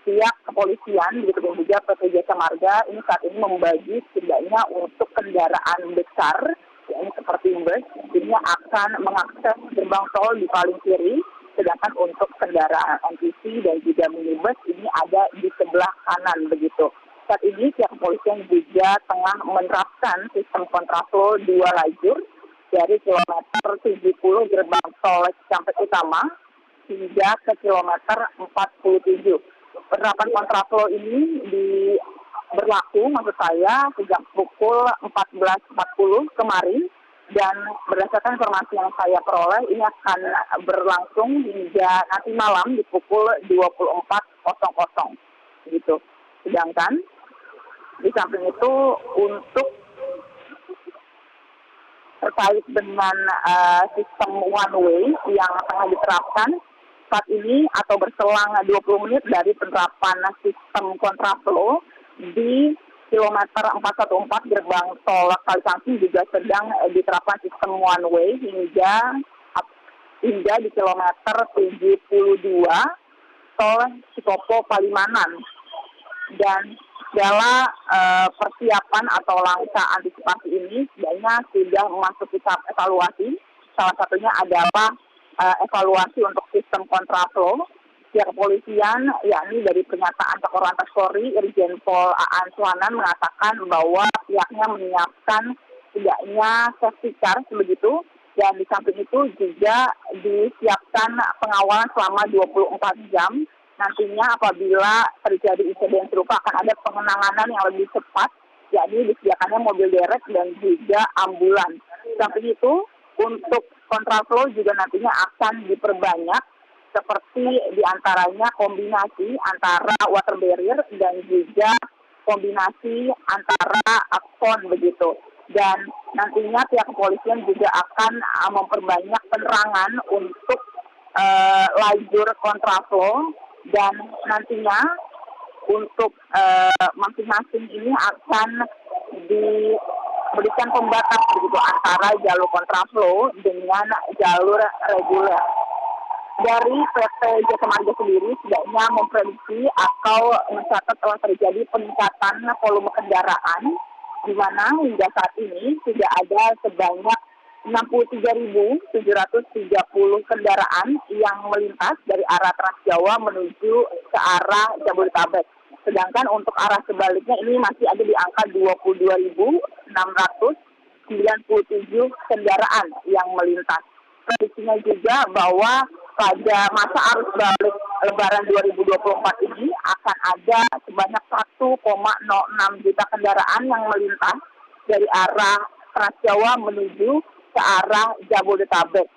Pihak kepolisian, begitu juga PT Jasa Marga, ini saat ini membagi setidaknya untuk kendaraan besar, yakni seperti bus, ini akan mengakses gerbang tol di paling kiri, sedangkan untuk kendaraan MPV dan juga minibus ini ada di sebelah kanan begitu. Saat ini pihak kepolisian juga tengah menerapkan sistem kontraflow 2 lajur dari kilometer 70 gerbang tol Cikampek Utama hingga ke kilometer 47. Penerapan kontraflow ini berlaku maksud saya sejak pukul 14.40 kemarin, dan berdasarkan informasi yang saya peroleh ini akan berlangsung hingga nanti malam di pukul 24.00 gitu. Sedangkan di samping itu untuk terkait dengan sistem one way yang tengah diterapkan saat ini atau berselang 20 menit dari penerapan sistem kontraflow di kilometer 414 gerbang tol Kali Kangkung juga sedang diterapkan sistem one way hingga di kilometer 72 tol Cikopo Palimanan. Dan segala persiapan atau langkah antisipasi ini sebenarnya sudah memasuki tahap evaluasi. Salah satunya adalah evaluasi untuk sistem kontraflow. Pihak kepolisian, yakni dari pernyataan Korlantas Polri, Irjen Pol Aan Suhanan mengatakan bahwa pihaknya menyiapkan tidaknya safety car begitu, dan di samping itu juga disiapkan pengawalan selama 24 jam. Nantinya apabila terjadi insiden serupa akan ada pengenanganan yang lebih cepat, yakni disediakannya mobil derek dan juga ambulan. Di samping itu, untuk kontraflow juga nantinya akan diperbanyak, seperti diantaranya kombinasi antara water barrier dan juga kombinasi antara akson begitu. Dan nantinya pihak kepolisian juga akan memperbanyak penerangan untuk lajur kontraflow, dan nantinya untuk masing-masing ini akan memberikan pembatas begitu antara jalur kontraflow dengan jalur reguler. Dari PT Jasa Marga sendiri setidaknya memprediksi atau mencatat telah terjadi peningkatan volume kendaraan, di mana hingga saat ini sudah ada sebanyak 63.730 kendaraan yang melintas dari arah Transjawa menuju ke arah Jabodetabek. Sedangkan untuk arah sebaliknya ini masih ada di angka 22.697 kendaraan yang melintas. Prediksinya juga bahwa pada masa arus balik Lebaran 2024 ini akan ada sebanyak 1,06 juta kendaraan yang melintas dari arah Transjawa menuju ke arah Jabodetabek.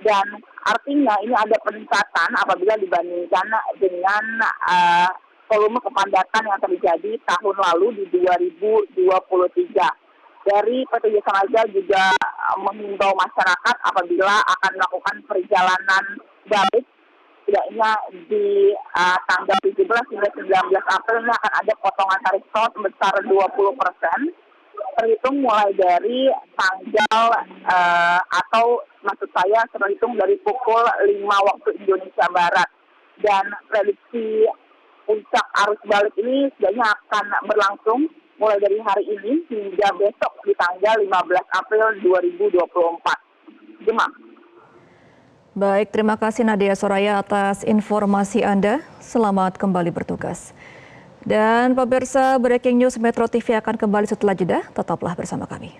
Dan artinya ini ada peningkatan apabila dibandingkan dengan volume kepadatan yang terjadi tahun lalu di 2023. Dari PT Jasa Marga juga mengimbau masyarakat apabila akan melakukan perjalanan balik, setidaknya di tanggal 17 hingga 19 April ini akan ada potongan tarif tol sebesar 20%, terhitung mulai dari tanggal atau maksud saya terhitung dari pukul 5 waktu Indonesia Barat. Dan prediksi puncak arus balik ini setidaknya akan berlangsung mulai dari hari ini hingga besok di tanggal 15 April 2024. Gemma. Baik, terima kasih Nadia Soraya atas informasi Anda. Selamat kembali bertugas. Dan pemirsa, Breaking News Metro TV akan kembali setelah jeda. Tetaplah bersama kami.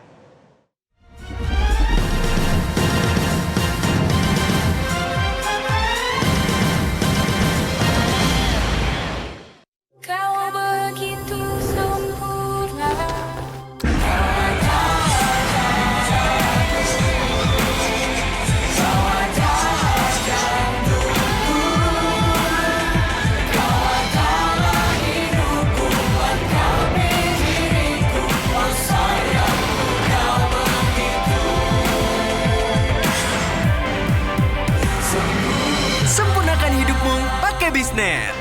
Bisnet.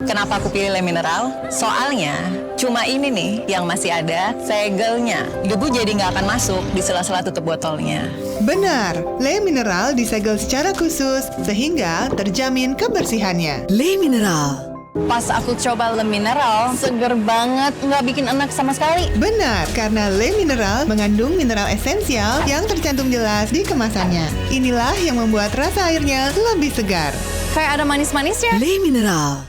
Kenapa aku pilih Le Mineral? Soalnya cuma ini nih yang masih ada segelnya. Debu jadi nggak akan masuk di sela-sela tutup botolnya. Benar, Le Mineral disegel secara khusus sehingga terjamin kebersihannya. Le Mineral. Pas aku coba Le Mineral, seger banget, nggak bikin enak sama sekali. Benar, karena Le Mineral mengandung mineral esensial yang tercantum jelas di kemasannya. Inilah yang membuat rasa airnya lebih segar. Kayak ada manis-manisnya. Le Mineral.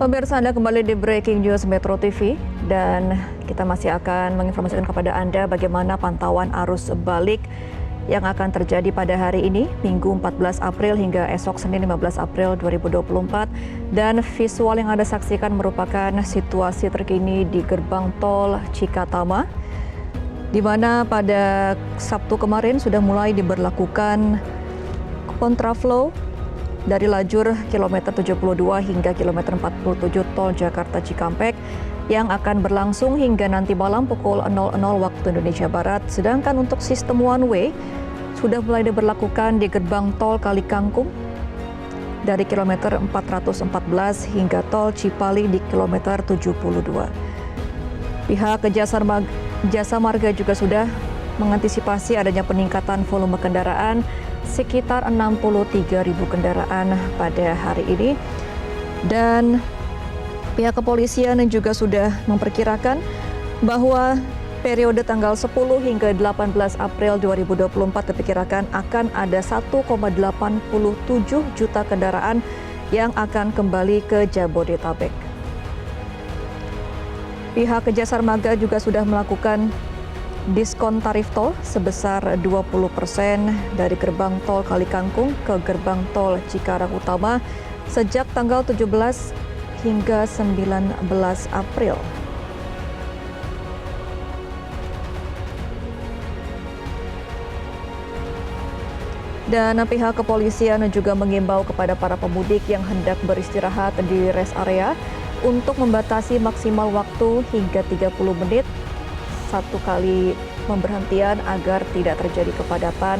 Pemirsa, Anda kembali di Breaking News Metro TV dan kita masih akan menginformasikan kepada Anda bagaimana pantauan arus balik yang akan terjadi pada hari ini, Minggu 14 April hingga esok Senin 15 April 2024. Dan visual yang Anda saksikan merupakan situasi terkini di gerbang tol Cikatama, di mana pada Sabtu kemarin sudah mulai diberlakukan kontraflow dari lajur kilometer 72 hingga kilometer 47 tol Jakarta Cikampek yang akan berlangsung hingga nanti malam pukul 00 waktu Indonesia Barat. Sedangkan untuk sistem one way sudah mulai diberlakukan di gerbang tol Kali Kangkung dari kilometer 414 hingga tol Cipali di kilometer 72. Pihak Jasa Marga juga sudah mengantisipasi adanya peningkatan volume kendaraan sekitar 63.000 kendaraan pada hari ini. Dan pihak kepolisian juga sudah memperkirakan bahwa periode tanggal 10 hingga 18 April 2024 diperkirakan akan ada 1,87 juta kendaraan yang akan kembali ke Jabodetabek. Pihak Jasa Marga juga sudah melakukan diskon tarif tol sebesar 20% dari gerbang tol Kali Kangkung ke gerbang tol Cikarang Utama sejak tanggal 17 hingga 19 April. Dan pihak kepolisian juga mengimbau kepada para pemudik yang hendak beristirahat di rest area untuk membatasi maksimal waktu hingga 30 menit satu kali pemberhentian agar tidak terjadi kepadatan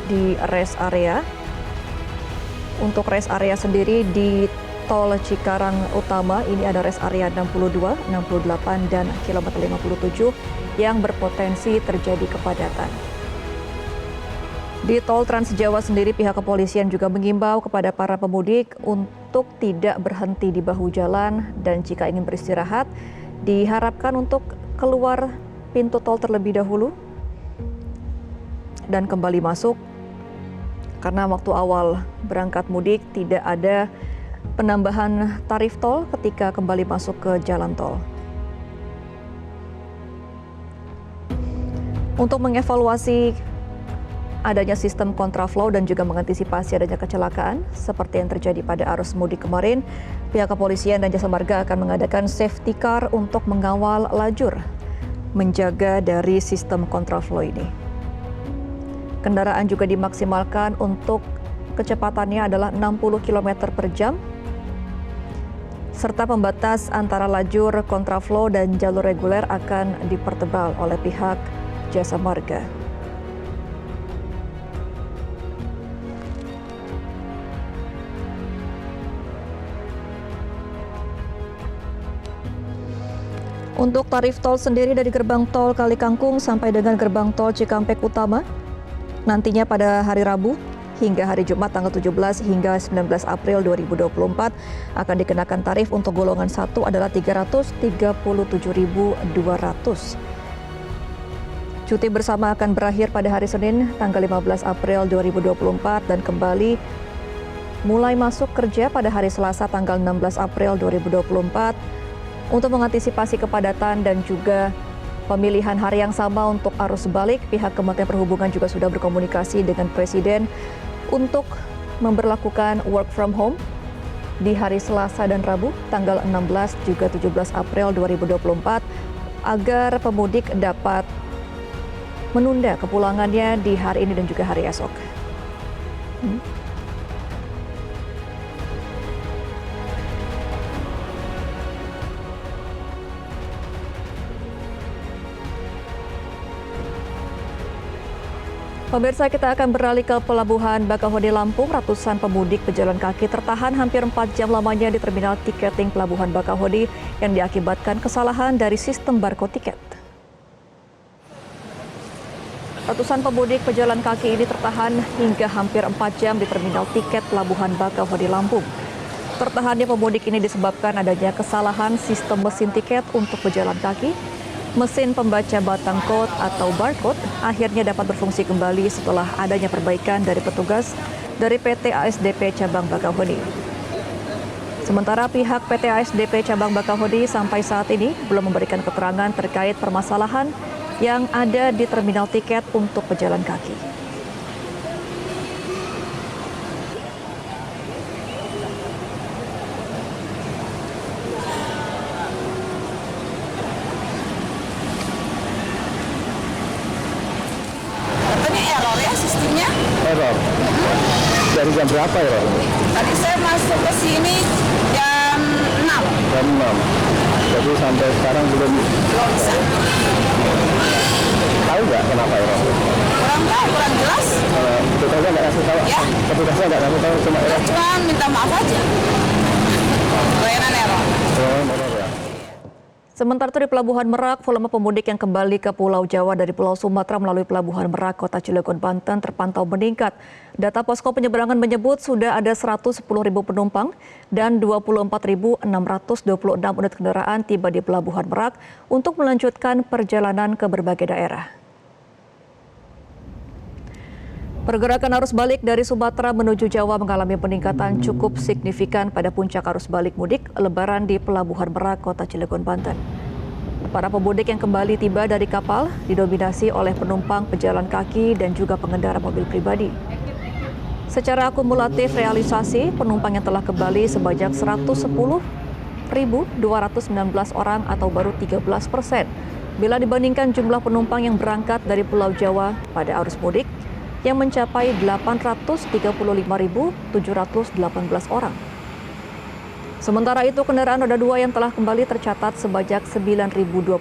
di rest area. Untuk rest area sendiri di Tol Cikarang Utama ini ada rest area 62, 68 dan kilometer 57 yang berpotensi terjadi kepadatan. Di Tol Trans Jawa sendiri pihak kepolisian juga mengimbau kepada para pemudik untuk tidak berhenti di bahu jalan dan jika ingin beristirahat diharapkan untuk keluar pintu tol terlebih dahulu dan kembali masuk karena waktu awal berangkat mudik tidak ada penambahan tarif tol ketika kembali masuk ke jalan tol. Untuk mengevaluasi adanya sistem kontraflow dan juga mengantisipasi adanya kecelakaan seperti yang terjadi pada arus mudik kemarin, pihak kepolisian dan jasa marga akan mengadakan safety car untuk mengawal lajur, menjaga dari sistem kontraflow ini. Kendaraan juga dimaksimalkan untuk kecepatannya adalah 60 km per jam, serta pembatas antara lajur kontraflow dan jalur reguler akan dipertebal oleh pihak jasa marga. Untuk tarif tol sendiri dari gerbang tol Kali Kangkung sampai dengan gerbang tol Cikampek Utama, nantinya pada hari Rabu hingga hari Jumat tanggal 17 hingga 19 April 2024 akan dikenakan tarif untuk golongan 1 adalah Rp337.200. Cuti bersama akan berakhir pada hari Senin tanggal 15 April 2024 dan kembali mulai masuk kerja pada hari Selasa tanggal 16 April 2024. Untuk mengantisipasi kepadatan dan juga pemilihan hari yang sama untuk arus balik, pihak Kementerian Perhubungan juga sudah berkomunikasi dengan Presiden untuk memberlakukan work from home di hari Selasa dan Rabu tanggal 16 juga 17 April 2024 agar pemudik dapat menunda kepulangannya di hari ini dan juga hari esok. Pemirsa, kita akan beralih ke Pelabuhan Bakauheni Lampung. Ratusan pemudik pejalan kaki tertahan hampir 4 jam lamanya di terminal tiketing Pelabuhan Bakauheni yang diakibatkan kesalahan dari sistem barcode tiket. Ratusan pemudik pejalan kaki ini tertahan hingga hampir 4 jam di terminal tiket Pelabuhan Bakauheni Lampung. Tertahannya pemudik ini disebabkan adanya kesalahan sistem mesin tiket untuk pejalan kaki. Mesin pembaca batang code atau barcode akhirnya dapat berfungsi kembali setelah adanya perbaikan dari petugas dari PT ASDP Cabang Bakauheni. Sementara pihak PT ASDP Cabang Bakauheni sampai saat ini belum memberikan keterangan terkait permasalahan yang ada di terminal tiket untuk pejalan kaki. Error. Dari jam berapa ya? Tadi saya masuk ke sini jam 6. Jam 6. Jadi sampai sekarang belum bisa. Tahu nggak kenapa error? Kurang tahu, kurang jelas. Petugasnya nggak kasih tahu? Ya. Petugasnya nggak kasih tahu cuma error? Cuma minta maaf aja. Layanan error. Error ya. Sementara itu di Pelabuhan Merak, volume pemudik yang kembali ke Pulau Jawa dari Pulau Sumatera melalui Pelabuhan Merak, Kota Cilegon, Banten terpantau meningkat. Data posko penyeberangan menyebut sudah ada 110.000 penumpang dan 24.626 unit kendaraan tiba di Pelabuhan Merak untuk melanjutkan perjalanan ke berbagai daerah. Pergerakan arus balik dari Sumatera menuju Jawa mengalami peningkatan cukup signifikan pada puncak arus balik mudik Lebaran di Pelabuhan Merak, Kota Cilegon, Banten. Para pemudik yang kembali tiba dari kapal didominasi oleh penumpang pejalan kaki dan juga pengendara mobil pribadi. Secara akumulatif realisasi, penumpang yang telah kembali sebanyak 110.219 orang atau baru 13%. Bila dibandingkan jumlah penumpang yang berangkat dari Pulau Jawa pada arus mudik, yang mencapai 835.718 orang. Sementara itu, kendaraan roda 2 yang telah kembali tercatat sebanyak 9.025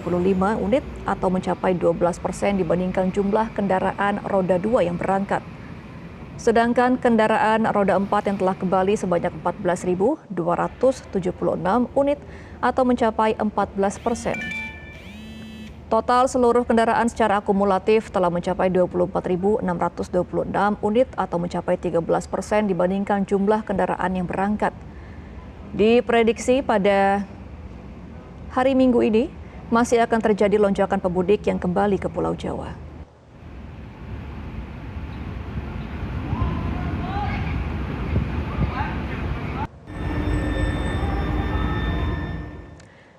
unit atau mencapai 12% dibandingkan jumlah kendaraan roda 2 yang berangkat. Sedangkan kendaraan roda 4 yang telah kembali sebanyak 14.276 unit atau mencapai 14%. Total seluruh kendaraan secara akumulatif telah mencapai 24.626 unit atau mencapai 13% dibandingkan jumlah kendaraan yang berangkat. Diprediksi pada hari Minggu ini masih akan terjadi lonjakan pemudik yang kembali ke Pulau Jawa.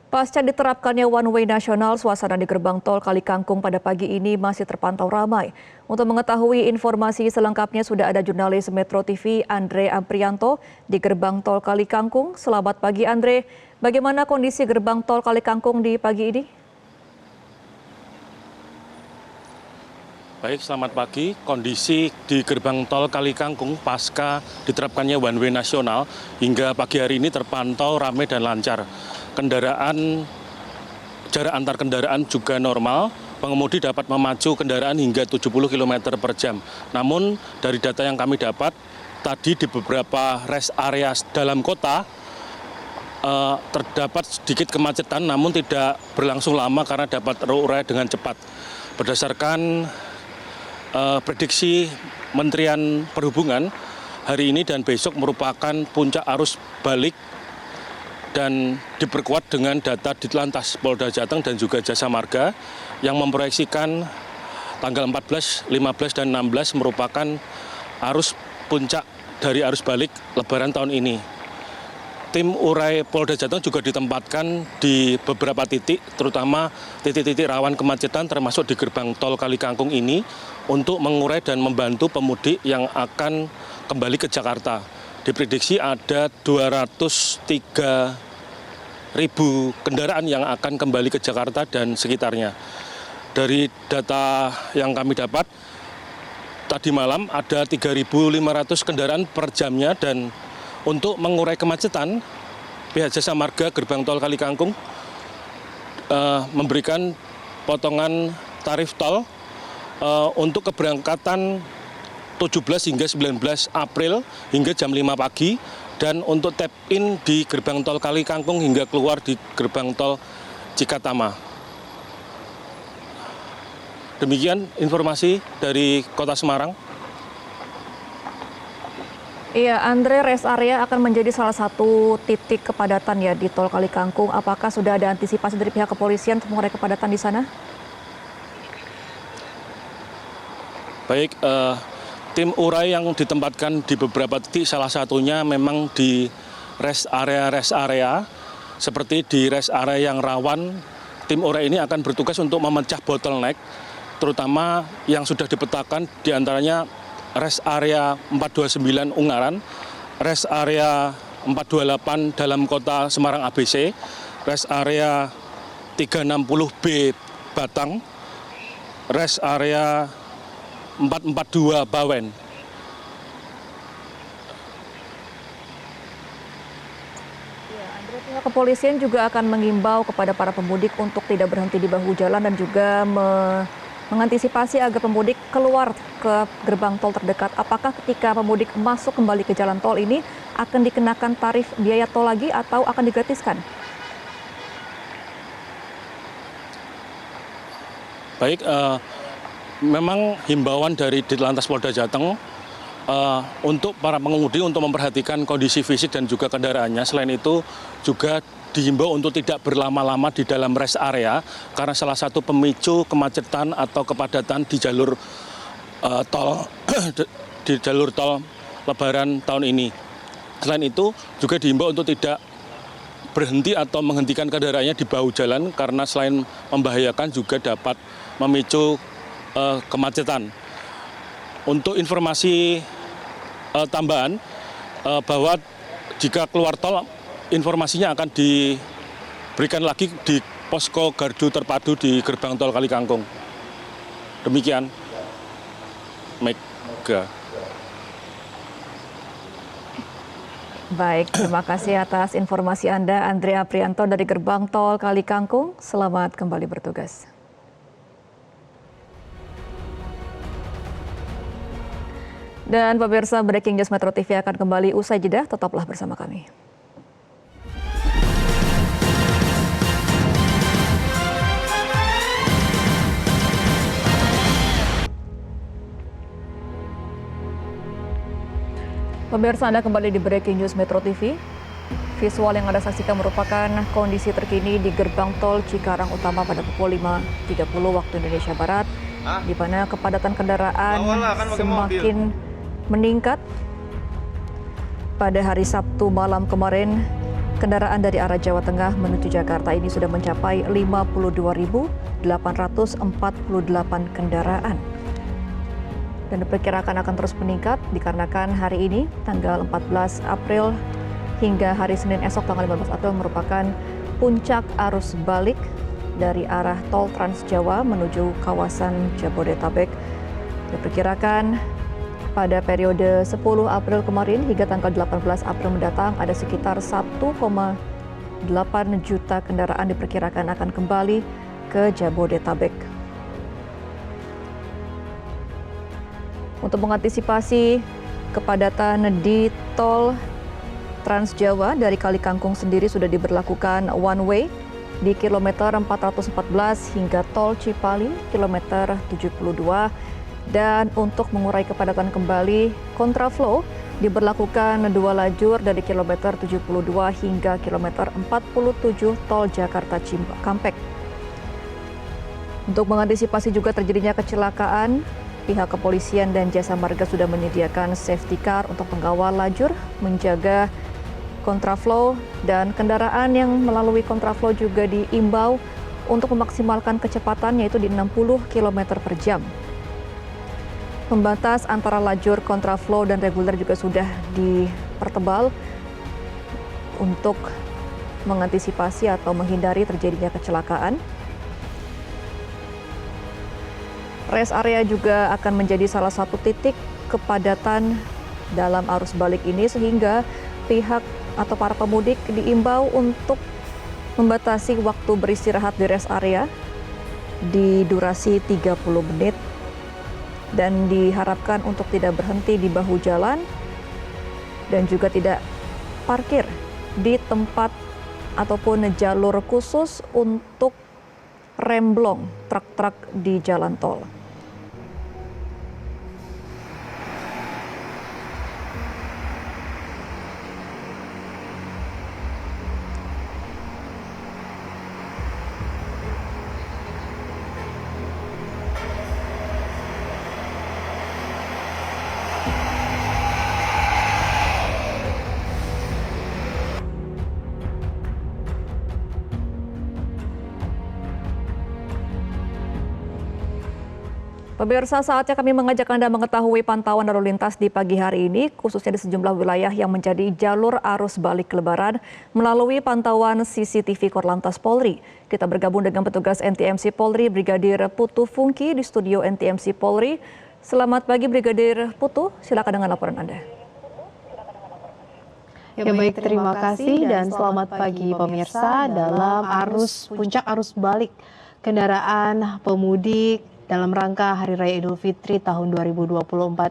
Pasca diterapkannya one way nasional, suasana di gerbang tol Kali Kangkung pada pagi ini masih terpantau ramai. Untuk mengetahui informasi selengkapnya sudah ada jurnalis Metro TV Andre Aprianto di gerbang tol Kali Kangkung. Selamat pagi Andre, bagaimana kondisi gerbang tol Kali Kangkung di pagi ini? Baik, selamat pagi. Kondisi di gerbang tol Kali Kangkung pasca diterapkannya one way nasional hingga pagi hari ini terpantau ramai dan lancar. Jarak antar kendaraan juga normal, pengemudi dapat memacu kendaraan hingga 70 km per jam. Namun dari data yang kami dapat, tadi di beberapa rest area dalam kota terdapat sedikit kemacetan namun tidak berlangsung lama karena dapat terurai dengan cepat. Berdasarkan prediksi Kementerian Perhubungan, hari ini dan besok merupakan puncak arus balik dan diperkuat dengan data Ditlantas Polda Jateng dan juga Jasa Marga yang memproyeksikan tanggal 14, 15, dan 16 merupakan arus puncak dari arus balik Lebaran tahun ini. Tim urai Polda Jateng juga ditempatkan di beberapa titik, terutama titik-titik rawan kemacetan termasuk di gerbang tol Kali Kangkung ini untuk mengurai dan membantu pemudik yang akan kembali ke Jakarta. Diprediksi ada 203.000 kendaraan yang akan kembali ke Jakarta dan sekitarnya. Dari data yang kami dapat, tadi malam ada 3.500 kendaraan per jamnya dan untuk mengurai kemacetan, pihak Jasa Marga gerbang tol Kali Kangkung memberikan potongan tarif tol untuk keberangkatan 17 hingga 19 April hingga jam 5 pagi. Dan untuk tap in di gerbang tol Kali Kangkung hingga keluar di gerbang tol Cikatama. Demikian informasi dari Kota Semarang. Iya, Andre, rest area akan menjadi salah satu titik kepadatan ya di tol Kali Kangkung. Apakah sudah ada antisipasi dari pihak kepolisian untuk mengurai kepadatan di sana? Baik, tim urai yang ditempatkan di beberapa titik, salah satunya memang di rest area seperti di rest area yang rawan. Tim urai ini akan bertugas untuk memecah bottleneck, terutama yang sudah dipetakan diantaranya rest area 429 Ungaran, rest area 428 dalam kota Semarang ABC, rest area 360B Batang, rest area 442 Bawen. Pihak kepolisian juga akan mengimbau kepada para pemudik untuk tidak berhenti di bahu jalan dan juga mengantisipasi agar pemudik keluar ke gerbang tol terdekat. Apakah ketika pemudik masuk kembali ke jalan tol ini akan dikenakan tarif biaya tol lagi atau akan digratiskan? Baik, memang himbauan dari Ditlantas Polda Jateng untuk para pengemudi untuk memperhatikan kondisi fisik dan juga kendaraannya. Selain itu juga dihimbau untuk tidak berlama-lama di dalam rest area karena salah satu pemicu kemacetan atau kepadatan di jalur tol Lebaran tahun ini. Selain itu juga dihimbau untuk tidak berhenti atau menghentikan kendaraannya di bahu jalan karena selain membahayakan juga dapat memicu kemacetan. Untuk informasi tambahan bahwa jika keluar tol informasinya akan diberikan lagi di posko gardu terpadu di gerbang tol Kali Kangkung. Demikian, Mega. Baik, terima kasih atas informasi Anda, Andrea Prianto dari Gerbang Tol Kali Kangkung. Selamat kembali bertugas. Dan pemirsa, Breaking News Metro TV akan kembali usai jeda. Tetaplah bersama kami. Pemirsa, Anda kembali di Breaking News Metro TV. Visual yang Anda saksikan merupakan kondisi terkini di Gerbang Tol Cikarang Utama pada pukul 5.30 waktu Indonesia Barat, di mana kepadatan kendaraan semakin meningkat. Pada hari Sabtu malam kemarin, kendaraan dari arah Jawa Tengah menuju Jakarta ini sudah mencapai 52.848 kendaraan. Dan diperkirakan akan terus meningkat dikarenakan hari ini, tanggal 14 April hingga hari Senin esok tanggal 15 April merupakan puncak arus balik dari arah tol Trans Jawa menuju kawasan Jabodetabek. Diperkirakan pada periode 10 April kemarin hingga tanggal 18 April mendatang ada sekitar 1,8 juta kendaraan diperkirakan akan kembali ke Jabodetabek. Untuk mengantisipasi kepadatan di tol Trans Jawa dari Kali Kangkung sendiri sudah diberlakukan one way di kilometer 414 hingga tol Cipali kilometer 72, dan untuk mengurai kepadatan kembali kontraflow diberlakukan 2 lajur dari kilometer 72 hingga kilometer 47 tol Jakarta Cikampek. Untuk mengantisipasi juga terjadinya kecelakaan, pihak kepolisian dan jasa marga sudah menyediakan safety car untuk mengawal lajur, menjaga kontraflow, dan kendaraan yang melalui kontraflow juga diimbau untuk memaksimalkan kecepatan yaitu di 60 km per jam. Pembatas antara lajur kontraflow dan reguler juga sudah dipertebal untuk mengantisipasi atau menghindari terjadinya kecelakaan. Rest area juga akan menjadi salah satu titik kepadatan dalam arus balik ini, sehingga pihak atau para pemudik diimbau untuk membatasi waktu beristirahat di rest area di durasi 30 menit dan diharapkan untuk tidak berhenti di bahu jalan dan juga tidak parkir di tempat ataupun jalur khusus untuk remblong truk-truk di jalan tol. Pemirsa, saatnya kami mengajak Anda mengetahui pantauan lalu lintas di pagi hari ini, khususnya di sejumlah wilayah yang menjadi jalur arus balik Lebaran melalui pantauan CCTV Korlantas Polri. Kita bergabung dengan petugas NTMC Polri, Brigadir Putu Fungki di studio NTMC Polri. Selamat pagi Brigadir Putu, silakan dengan laporan Anda. Ya baik, terima kasih dan selamat pagi pemirsa. Dalam puncak arus balik kendaraan pemudik dalam rangka Hari Raya Idul Fitri tahun 2024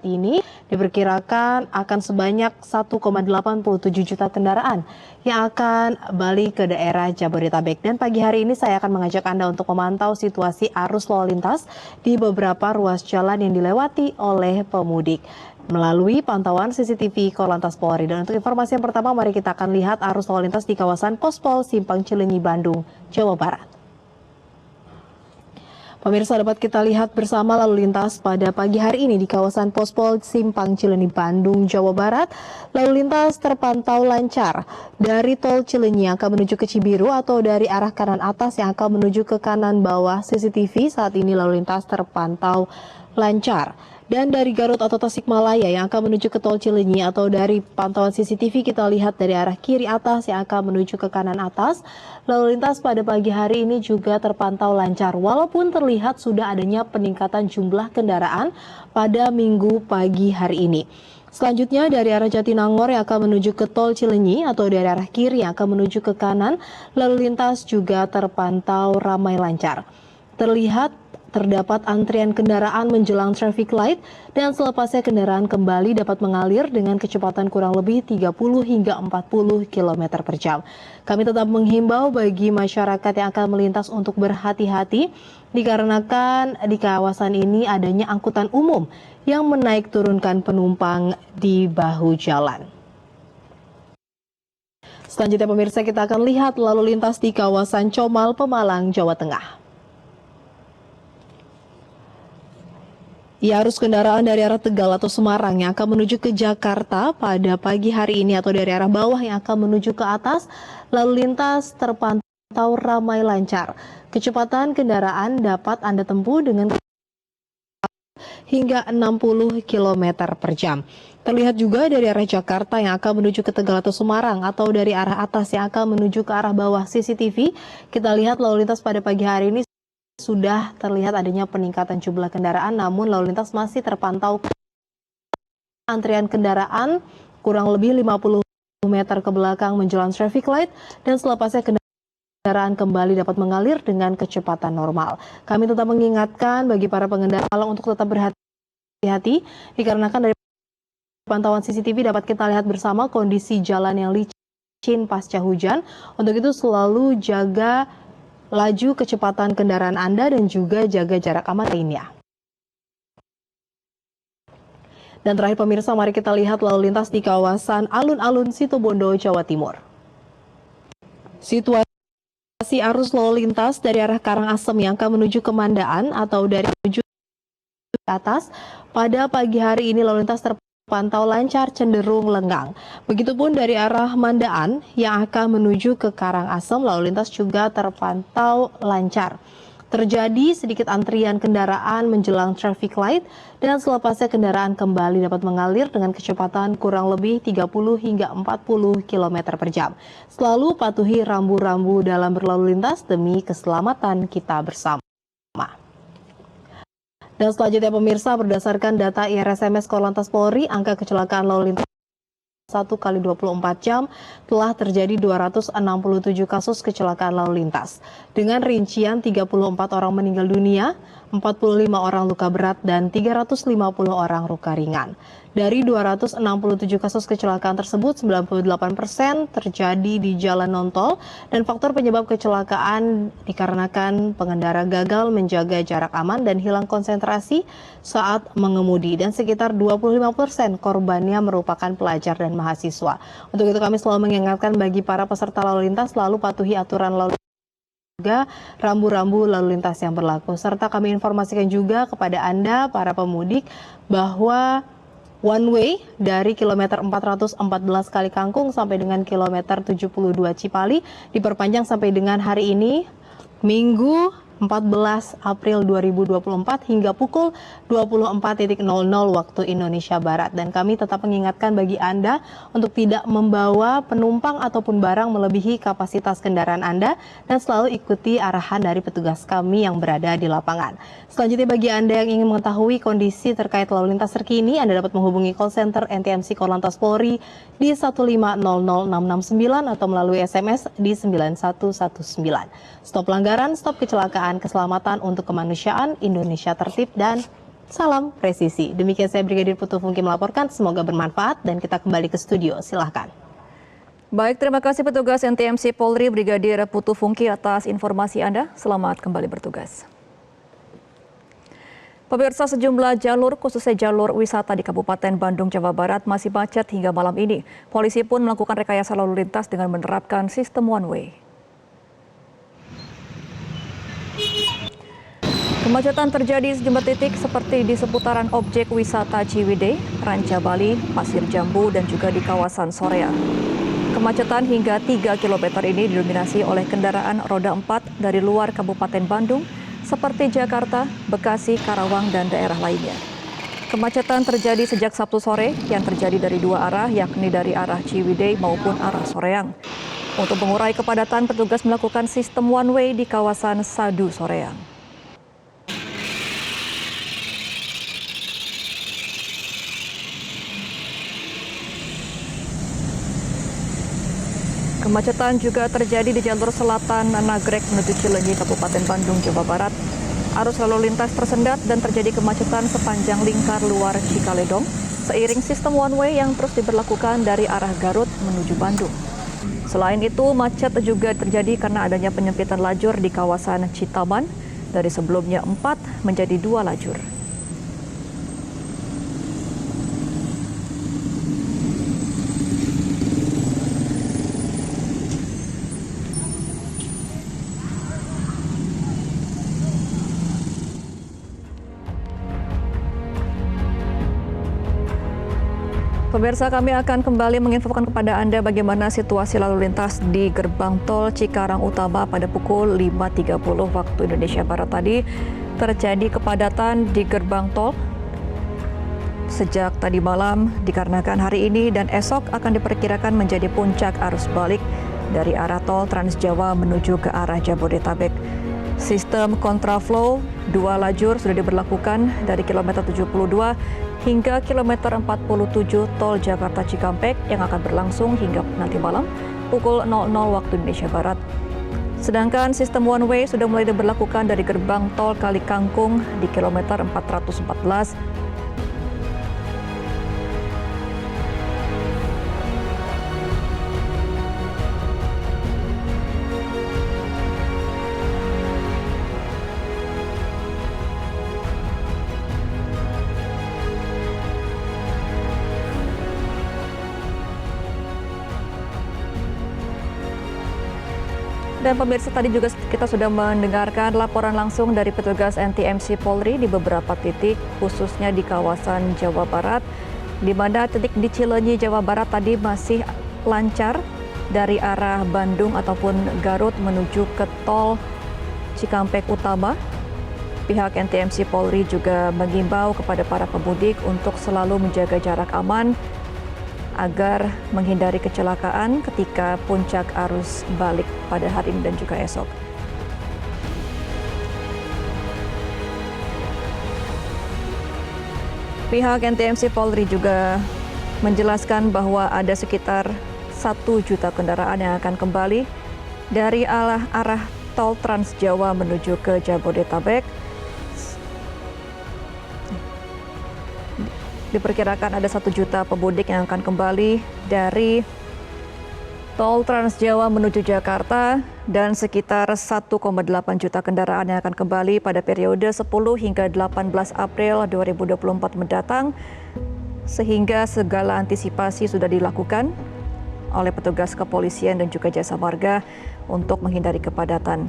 ini diperkirakan akan sebanyak 1,87 juta kendaraan yang akan balik ke daerah Jabodetabek. Dan pagi hari ini saya akan mengajak Anda untuk memantau situasi arus lalu lintas di beberapa ruas jalan yang dilewati oleh pemudik melalui pantauan CCTV Korlantas Polri. Dan untuk informasi yang pertama, mari kita akan lihat arus lalu lintas di kawasan Pospol Simpang Cileunyi, Bandung, Jawa Barat. Pemirsa, dapat kita lihat bersama lalu lintas pada pagi hari ini di kawasan Pospol Simpang Cileunyi, Bandung, Jawa Barat. Lalu lintas terpantau lancar dari tol Cileunyi yang akan menuju ke Cibiru atau dari arah kanan atas yang akan menuju ke kanan bawah CCTV. Saat ini lalu lintas terpantau lancar. Dan dari Garut atau Tasikmalaya yang akan menuju ke tol Cileunyi atau dari pantauan CCTV kita lihat dari arah kiri atas yang akan menuju ke kanan atas. Lalu lintas pada pagi hari ini juga terpantau lancar walaupun terlihat sudah adanya peningkatan jumlah kendaraan pada minggu pagi hari ini. Selanjutnya dari arah Jatinangor yang akan menuju ke Tol Cilenyi atau dari arah kiri yang akan menuju ke kanan, lalu lintas juga terpantau ramai lancar. Terdapat antrian kendaraan menjelang traffic light dan selepasnya kendaraan kembali dapat mengalir dengan kecepatan kurang lebih 30 hingga 40 km per jam. Kami tetap menghimbau bagi masyarakat yang akan melintas untuk berhati-hati dikarenakan di kawasan ini adanya angkutan umum yang menaik turunkan penumpang di bahu jalan. Selanjutnya pemirsa, kita akan lihat lalu lintas di kawasan Comal, Pemalang, Jawa Tengah. Arus kendaraan dari arah Tegal atau Semarang yang akan menuju ke Jakarta pada pagi hari ini atau dari arah bawah yang akan menuju ke atas, lalu lintas terpantau ramai lancar. Kecepatan kendaraan dapat Anda tempuh dengan hingga 60 km per jam. Terlihat juga dari arah Jakarta yang akan menuju ke Tegal atau Semarang atau dari arah atas yang akan menuju ke arah bawah CCTV. Kita lihat lalu lintas pada pagi hari ini sudah terlihat adanya peningkatan jumlah kendaraan, namun lalu lintas masih terpantau antrian kendaraan kurang lebih 50 meter ke belakang menjelang traffic light dan selepasnya kendaraan kembali dapat mengalir dengan kecepatan normal. Kami tetap mengingatkan bagi para pengendara untuk tetap berhati-hati dikarenakan dari pantauan CCTV dapat kita lihat bersama kondisi jalan yang licin pasca hujan. Untuk itu selalu jaga laju kecepatan kendaraan Anda dan juga jaga jarak aman lainnya. Dan terakhir pemirsa, mari kita lihat lalu lintas di kawasan alun-alun Situbondo, Jawa Timur. Situasi arus lalu lintas dari arah Karangasem yang akan menuju ke Mandaan atau dari menuju ke atas pada pagi hari ini lalu lintas terpantau lancar cenderung lengang. Begitupun dari arah Mandaan yang akan menuju ke Karangasem lalu lintas juga terpantau lancar. Terjadi sedikit antrian kendaraan menjelang traffic light dan selepasnya kendaraan kembali dapat mengalir dengan kecepatan kurang lebih 30 hingga 40 km per jam. Selalu patuhi rambu-rambu dalam berlalu lintas demi keselamatan kita bersama. Dan selanjutnya pemirsa, berdasarkan data IRSMS Korlantas Polri, angka kecelakaan lalu lintas 1 kali 24 jam telah terjadi 267 kasus kecelakaan lalu lintas. Dengan rincian 34 orang meninggal dunia, 45 orang luka berat, dan 350 orang luka ringan. Dari 267 kasus kecelakaan tersebut, 98% terjadi di jalan non-tol dan faktor penyebab kecelakaan dikarenakan pengendara gagal menjaga jarak aman dan hilang konsentrasi saat mengemudi, dan sekitar 25% korbannya merupakan pelajar dan mahasiswa. Untuk itu kami selalu mengingatkan bagi para peserta lalu lintas selalu patuhi aturan lalu juga rambu-rambu lalu lintas yang berlaku. Serta kami informasikan juga kepada Anda para pemudik bahwa one way dari kilometer 414 Kali Kangkung sampai dengan kilometer 72 Cipali diperpanjang sampai dengan hari ini, Minggu 14 April 2024 hingga pukul 24.00 waktu Indonesia Barat. Dan kami tetap mengingatkan bagi Anda untuk tidak membawa penumpang ataupun barang melebihi kapasitas kendaraan Anda dan selalu ikuti arahan dari petugas kami yang berada di lapangan. Selanjutnya bagi Anda yang ingin mengetahui kondisi terkait lalu lintas terkini, Anda dapat menghubungi call center NTMC Korlantas Polri di 1500669 atau melalui SMS di 9119. Stop pelanggaran, stop kecelakaan, keselamatan untuk kemanusiaan, Indonesia tertib, dan salam presisi. Demikian saya Brigadir Putu Fungki melaporkan, semoga bermanfaat dan kita kembali ke studio, silahkan. Baik, terima kasih petugas NTMC Polri Brigadir Putu Fungki atas informasi Anda. Selamat kembali bertugas. Pemirsa, sejumlah jalur khususnya jalur wisata di Kabupaten Bandung, Jawa Barat masih macet hingga malam ini. Polisi pun melakukan rekayasa lalu lintas dengan menerapkan sistem one way. Kemacetan terjadi di sejumlah titik seperti di seputaran objek wisata Ciwidey, Ranca Bali, Pasir Jambu, dan juga di kawasan Soreang. Kemacetan hingga 3 km ini didominasi oleh kendaraan roda 4 dari luar Kabupaten Bandung seperti Jakarta, Bekasi, Karawang, dan daerah lainnya. Kemacetan terjadi sejak Sabtu sore yang terjadi dari dua arah, yakni dari arah Ciwidey maupun arah Soreang. Untuk mengurai kepadatan, petugas melakukan sistem one way di kawasan Sadu Soreang. Kemacetan juga terjadi di jalur selatan Nagrek menuju Cileunyi, Kabupaten Bandung, Jawa Barat. Arus lalu lintas tersendat dan terjadi kemacetan sepanjang lingkar luar Cikaledong seiring sistem one way yang terus diberlakukan dari arah Garut menuju Bandung. Selain itu, macet juga terjadi karena adanya penyempitan lajur di kawasan Citaman dari sebelumnya 4 menjadi 2 lajur. Pemirsa, kami akan kembali menginfokan kepada Anda bagaimana situasi lalu lintas di gerbang tol Cikarang Utama pada pukul 5.30 waktu Indonesia Barat tadi. Terjadi kepadatan di gerbang tol sejak tadi malam dikarenakan hari ini dan esok akan diperkirakan menjadi puncak arus balik dari arah tol Trans Jawa menuju ke arah Jabodetabek. Sistem kontraflow 2 lajur sudah diberlakukan dari kilometer 72 hingga kilometer 47 tol Jakarta Cikampek yang akan berlangsung hingga nanti malam pukul 00 waktu Indonesia Barat. Sedangkan sistem one way sudah mulai diberlakukan dari gerbang tol Kali Kangkung di kilometer 414 Dan pemirsa, tadi juga kita sudah mendengarkan laporan langsung dari petugas NTMC Polri di beberapa titik, khususnya di kawasan Jawa Barat, di mana titik di Cileunyi, Jawa Barat tadi masih lancar dari arah Bandung ataupun Garut menuju ke tol Cikampek Utama. Pihak NTMC Polri juga mengimbau kepada para pemudik untuk selalu menjaga jarak aman agar menghindari kecelakaan ketika puncak arus balik pada hari ini dan juga esok. Pihak NTMC Polri juga menjelaskan bahwa ada sekitar 1 juta kendaraan yang akan kembali dari arah tol Trans Jawa menuju ke Jabodetabek. Diperkirakan ada 1 juta pemudik yang akan kembali dari tol Trans Jawa menuju Jakarta dan sekitar 1,8 juta kendaraan yang akan kembali pada periode 10 hingga 18 April 2024 mendatang, sehingga segala antisipasi sudah dilakukan oleh petugas kepolisian dan juga jasa marga untuk menghindari kepadatan.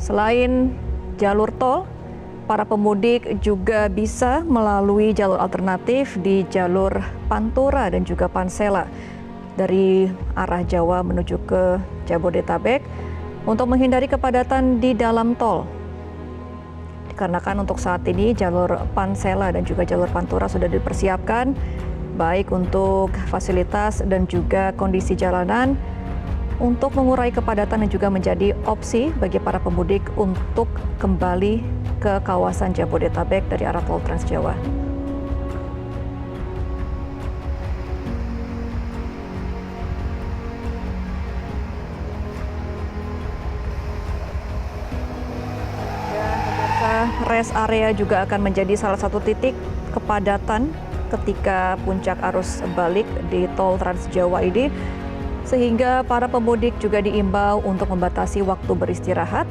Selain jalur tol, para pemudik juga bisa melalui jalur alternatif di jalur Pantura dan juga Pansela dari arah Jawa menuju ke Jabodetabek untuk menghindari kepadatan di dalam tol. Dikarenakan untuk saat ini jalur Pansela dan juga jalur Pantura sudah dipersiapkan baik untuk fasilitas dan juga kondisi jalanan untuk mengurai kepadatan dan juga menjadi opsi bagi para pemudik untuk kembali ke kawasan Jabodetabek dari arah tol Trans Jawa. Dan pemirsa, rest area juga akan menjadi salah satu titik kepadatan ketika puncak arus balik di tol Trans Jawa ini, sehingga para pemudik juga diimbau untuk membatasi waktu beristirahat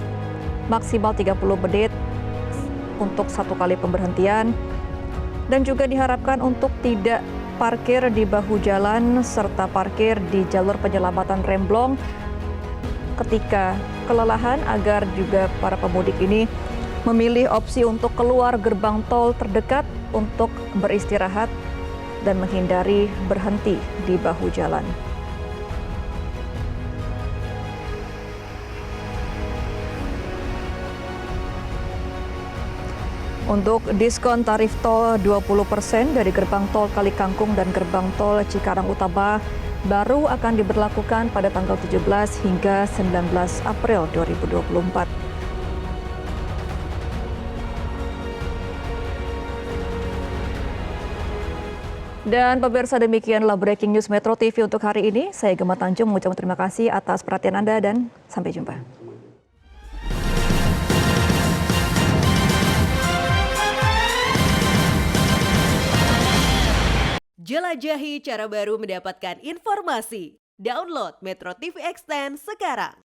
maksimal 30 menit untuk 1 kali pemberhentian, dan juga diharapkan untuk tidak parkir di bahu jalan serta parkir di jalur penyelamatan remblong ketika kelelahan, agar juga para pemudik ini memilih opsi untuk keluar gerbang tol terdekat untuk beristirahat dan menghindari berhenti di bahu jalan. Untuk diskon tarif tol 20% dari gerbang tol Kali Kangkung dan gerbang tol Cikarang Utama baru akan diberlakukan pada tanggal 17 hingga 19 April 2024. Dan pemirsa, demikianlah Breaking News Metro TV untuk hari ini. Saya Gemma Tanjung mengucapkan terima kasih atas perhatian Anda dan sampai jumpa. Jelajahi cara baru mendapatkan informasi. Download Metro TV Extend sekarang.